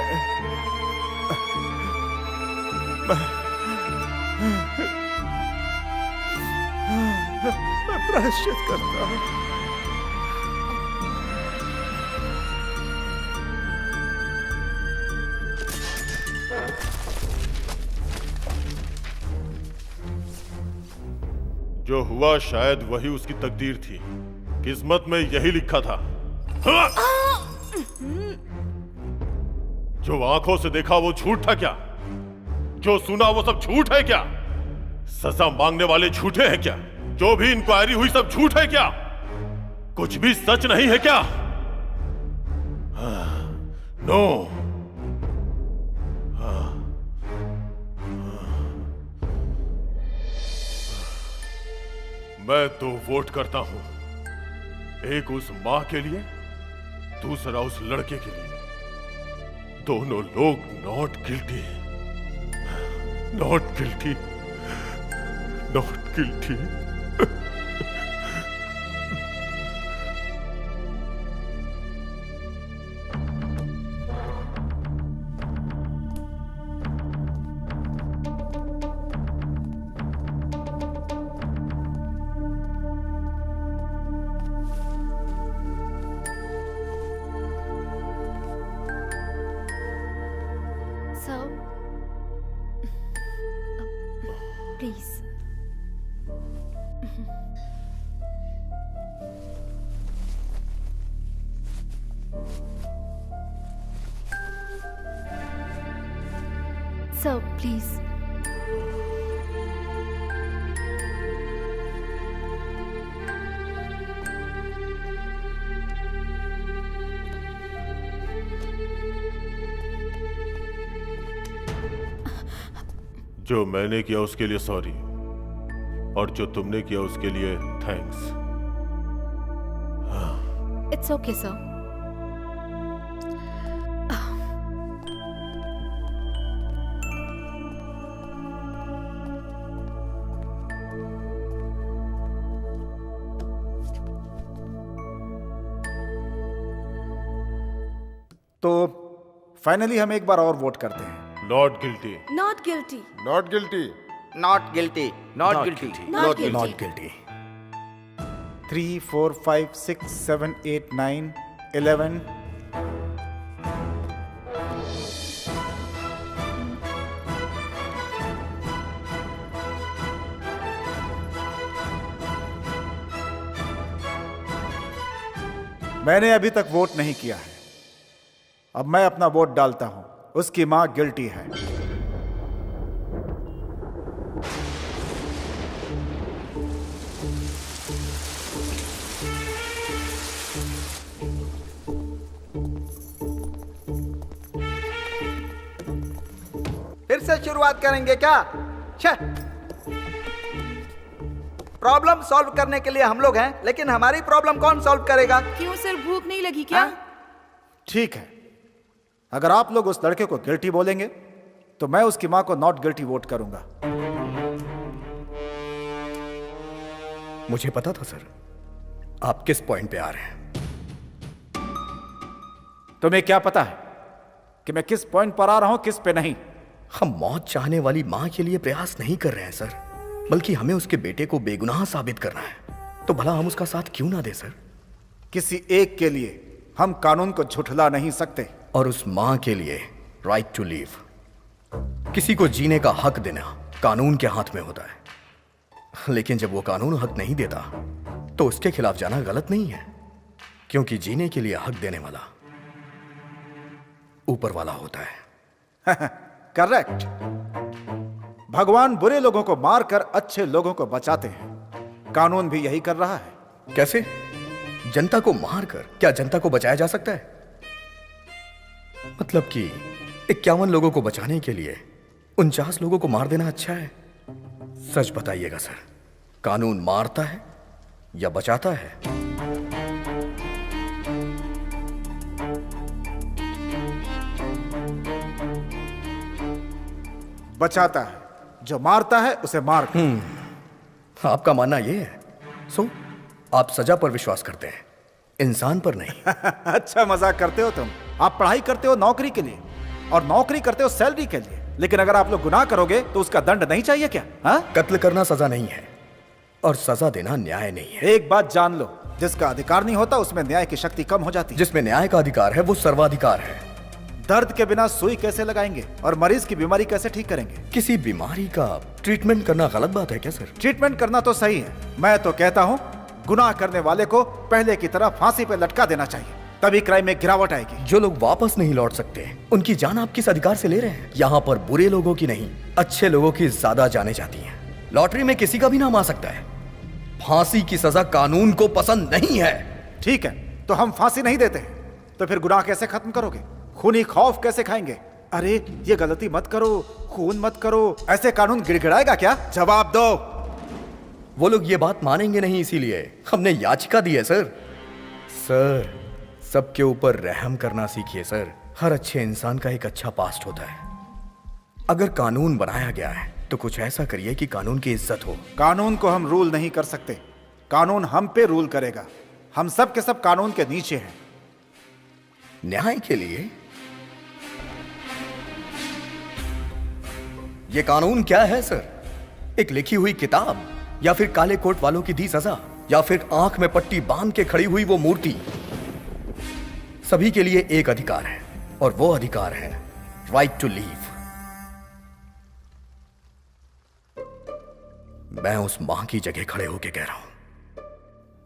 [SPEAKER 10] प्रायश्चित करता हूं।
[SPEAKER 11] जो हुआ शायद वही उसकी तकदीर थी। किस्मत में यही लिखा था। जो आंखों से देखा वो झूठ था क्या? जो सुना वो सब झूठ है क्या? सजा मांगने वाले झूठे हैं क्या? जो भी इंक्वायरी हुई सब झूठ है क्या? कुछ भी सच नहीं है क्या? नो। मैं 2 वोट करता हूं, एक उस मां के लिए, दूसरा उस लड़के के लिए। दोनों लोग not guilty, not guilty, not guilty.
[SPEAKER 3] Please sir, please.
[SPEAKER 11] जो मैंने किया उसके लिए सॉरी, और जो तुमने किया उसके लिए थैंक्स।
[SPEAKER 3] It's okay sir.
[SPEAKER 10] तो फाइनली हम एक बार और वोट करते हैं।
[SPEAKER 11] Not guilty,
[SPEAKER 9] not guilty,
[SPEAKER 13] not guilty,
[SPEAKER 12] not guilty, not guilty,
[SPEAKER 9] not guilty,
[SPEAKER 8] not guilty.
[SPEAKER 10] 3, 4, 5, 6, 7, 8, 9, 11। मैंने अभी तक वोट नहीं किया है। अब मैं अपना वोट डालता हूं। उसकी मां गिल्टी है।
[SPEAKER 12] फिर से शुरुआत करेंगे क्या? प्रॉब्लम सॉल्व करने के लिए हम लोग हैं, लेकिन हमारी प्रॉब्लम कौन सॉल्व करेगा?
[SPEAKER 9] क्यों सर, भूख नहीं लगी क्या?
[SPEAKER 10] ठीक है, अगर आप लोग उस लड़के को गिल्टी बोलेंगे तो मैं उसकी मां को नॉट गिल्टी वोट करूंगा।
[SPEAKER 8] मुझे पता था सर आप किस पॉइंट पे आ रहे हैं।
[SPEAKER 10] तुम्हें क्या पता है कि मैं किस पॉइंट पर आ रहा हूं, किस पे नहीं?
[SPEAKER 8] हम मौत चाहने वाली मां के लिए प्रयास नहीं कर रहे हैं सर, बल्कि हमें उसके बेटे को बेगुनाह साबित करना है। तो भला हम उसका साथ क्यों ना दें सर?
[SPEAKER 10] किसी एक के लिए हम कानून को झुठला नहीं सकते।
[SPEAKER 8] और उस मां के लिए राइट टू लीव, किसी को जीने का हक देना कानून के हाथ में होता है। लेकिन जब वो कानून हक नहीं देता तो उसके खिलाफ जाना गलत नहीं है, क्योंकि जीने के लिए हक देने वाला ऊपर वाला होता है।
[SPEAKER 10] करेक्ट। भगवान बुरे लोगों को मारकर अच्छे लोगों को बचाते हैं। कानून भी यही कर रहा है।
[SPEAKER 8] कैसे? जनता को मारकर क्या जनता को बचाया जा सकता है? मतलब कि 51 लोगों को बचाने के लिए 49 लोगों को मार देना अच्छा है? सच बताइएगा सर, कानून मारता है या बचाता है?
[SPEAKER 10] बचाता है। जो मारता है उसे मार।
[SPEAKER 8] आपका मानना यह है? सो आप सजा पर विश्वास करते हैं, इंसान पर नहीं।
[SPEAKER 10] अच्छा मजाक करते हो तुम। आप पढ़ाई करते हो नौकरी के लिए, और नौकरी करते हो सैलरी के लिए, लेकिन अगर आप लोग गुनाह करोगे तो उसका दंड नहीं चाहिए क्या? हाँ?
[SPEAKER 8] कत्ल करना सजा नहीं है और सजा देना न्याय नहीं है।
[SPEAKER 10] एक बात जान लो, जिसका अधिकार नहीं होता उसमें न्याय की शक्ति कम हो जाती है।
[SPEAKER 8] जिसमें न्याय का अधिकार है वो सर्वाधिकार है।
[SPEAKER 10] दर्द के बिना सुई कैसे लगाएंगे और मरीज की बीमारी कैसे ठीक करेंगे?
[SPEAKER 8] किसी बीमारी का ट्रीटमेंट करना गलत बात है क्या सर?
[SPEAKER 10] ट्रीटमेंट करना तो सही है। मैं तो कहता हूँ गुनाह करने वाले को पहले की तरह फांसी पे लटका देना चाहिए, तभी क्राइम में गिरावट आएगी।
[SPEAKER 8] जो लोग वापस नहीं लौट सकते, उनकी जान आप किस अधिकार से ले रहे हैं? यहाँ पर बुरे लोगों की नहीं, अच्छे लोगों की ज्यादा जाने जाती हैं। लॉटरी में किसी का भी नाम आ सकता है। फांसी की सजा कानून को पसंद नहीं है।
[SPEAKER 10] ठीक है, तो हम फांसी नहीं देते, तो फिर गुनाह कैसे खत्म करोगे? खूनी खौफ कैसे खाएंगे? अरे ये गलती मत करो, खून मत करो, ऐसे कानून गिड़गिड़ाएगा क्या? जवाब दो।
[SPEAKER 8] वो लोग ये बात मानेंगे नहीं, इसीलिए हमने याचिका दी है सर। सर, सबके ऊपर रहम करना सीखिए सर। हर अच्छे इंसान का एक अच्छा पास्ट होता है। अगर कानून बनाया गया है तो कुछ ऐसा करिए कि कानून की इज्जत हो।
[SPEAKER 10] कानून को हम रूल नहीं कर सकते, कानून हम पे रूल करेगा। हम सब के सब कानून के नीचे हैं।
[SPEAKER 8] न्याय के लिए ये कानून क्या है सर? एक लिखी हुई किताब, या फिर काले कोट वालों की दी सजा, या फिर आंख में पट्टी बांध के खड़ी हुई वो मूर्ति? सभी के लिए एक अधिकार है, और वो अधिकार है राइट टू लीव। मैं उस मां की जगह खड़े होकर कह रहा हूं,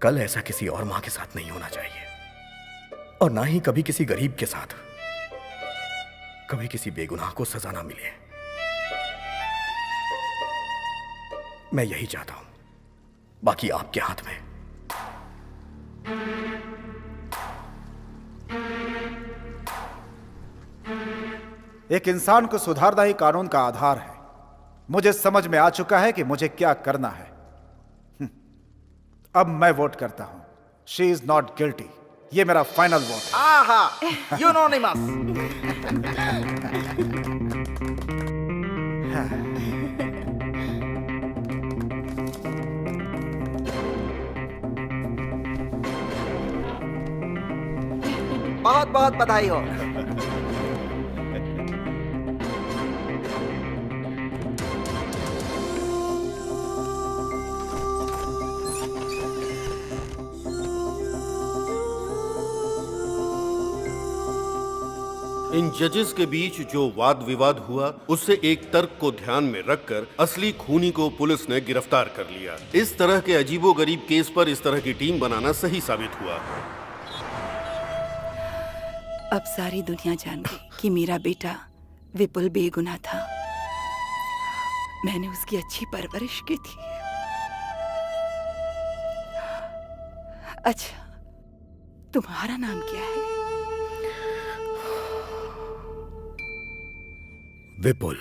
[SPEAKER 8] कल ऐसा किसी और मां के साथ नहीं होना चाहिए, और ना ही कभी किसी गरीब के साथ। कभी किसी बेगुनाह को सजा ना मिले। मैं यही चाहता हूं, बाकी आपके हाथ में।
[SPEAKER 10] एक इंसान को सुधारना ही कानून का आधार है। मुझे समझ में आ चुका है कि मुझे क्या करना है। अब मैं वोट करता हूं, शी इज नॉट गिल्टी। ये मेरा फाइनल वोट है।
[SPEAKER 12] आहा, यूनोनिमस। बहुत बहुत बधाई हो।
[SPEAKER 6] इन जजेस के बीच जो वाद विवाद हुआ, उससे एक तर्क को ध्यान में रखकर असली खूनी को पुलिस ने गिरफ्तार कर लिया। इस तरह के अजीबोगरीब केस पर इस तरह की टीम बनाना सही साबित हुआ।
[SPEAKER 15] अब सारी दुनिया जान गई कि मेरा बेटा विपुल बेगुनाह था। मैंने उसकी अच्छी परवरिश की थी। अच्छा, तुम्हारा नाम क्या है?
[SPEAKER 8] विपुल।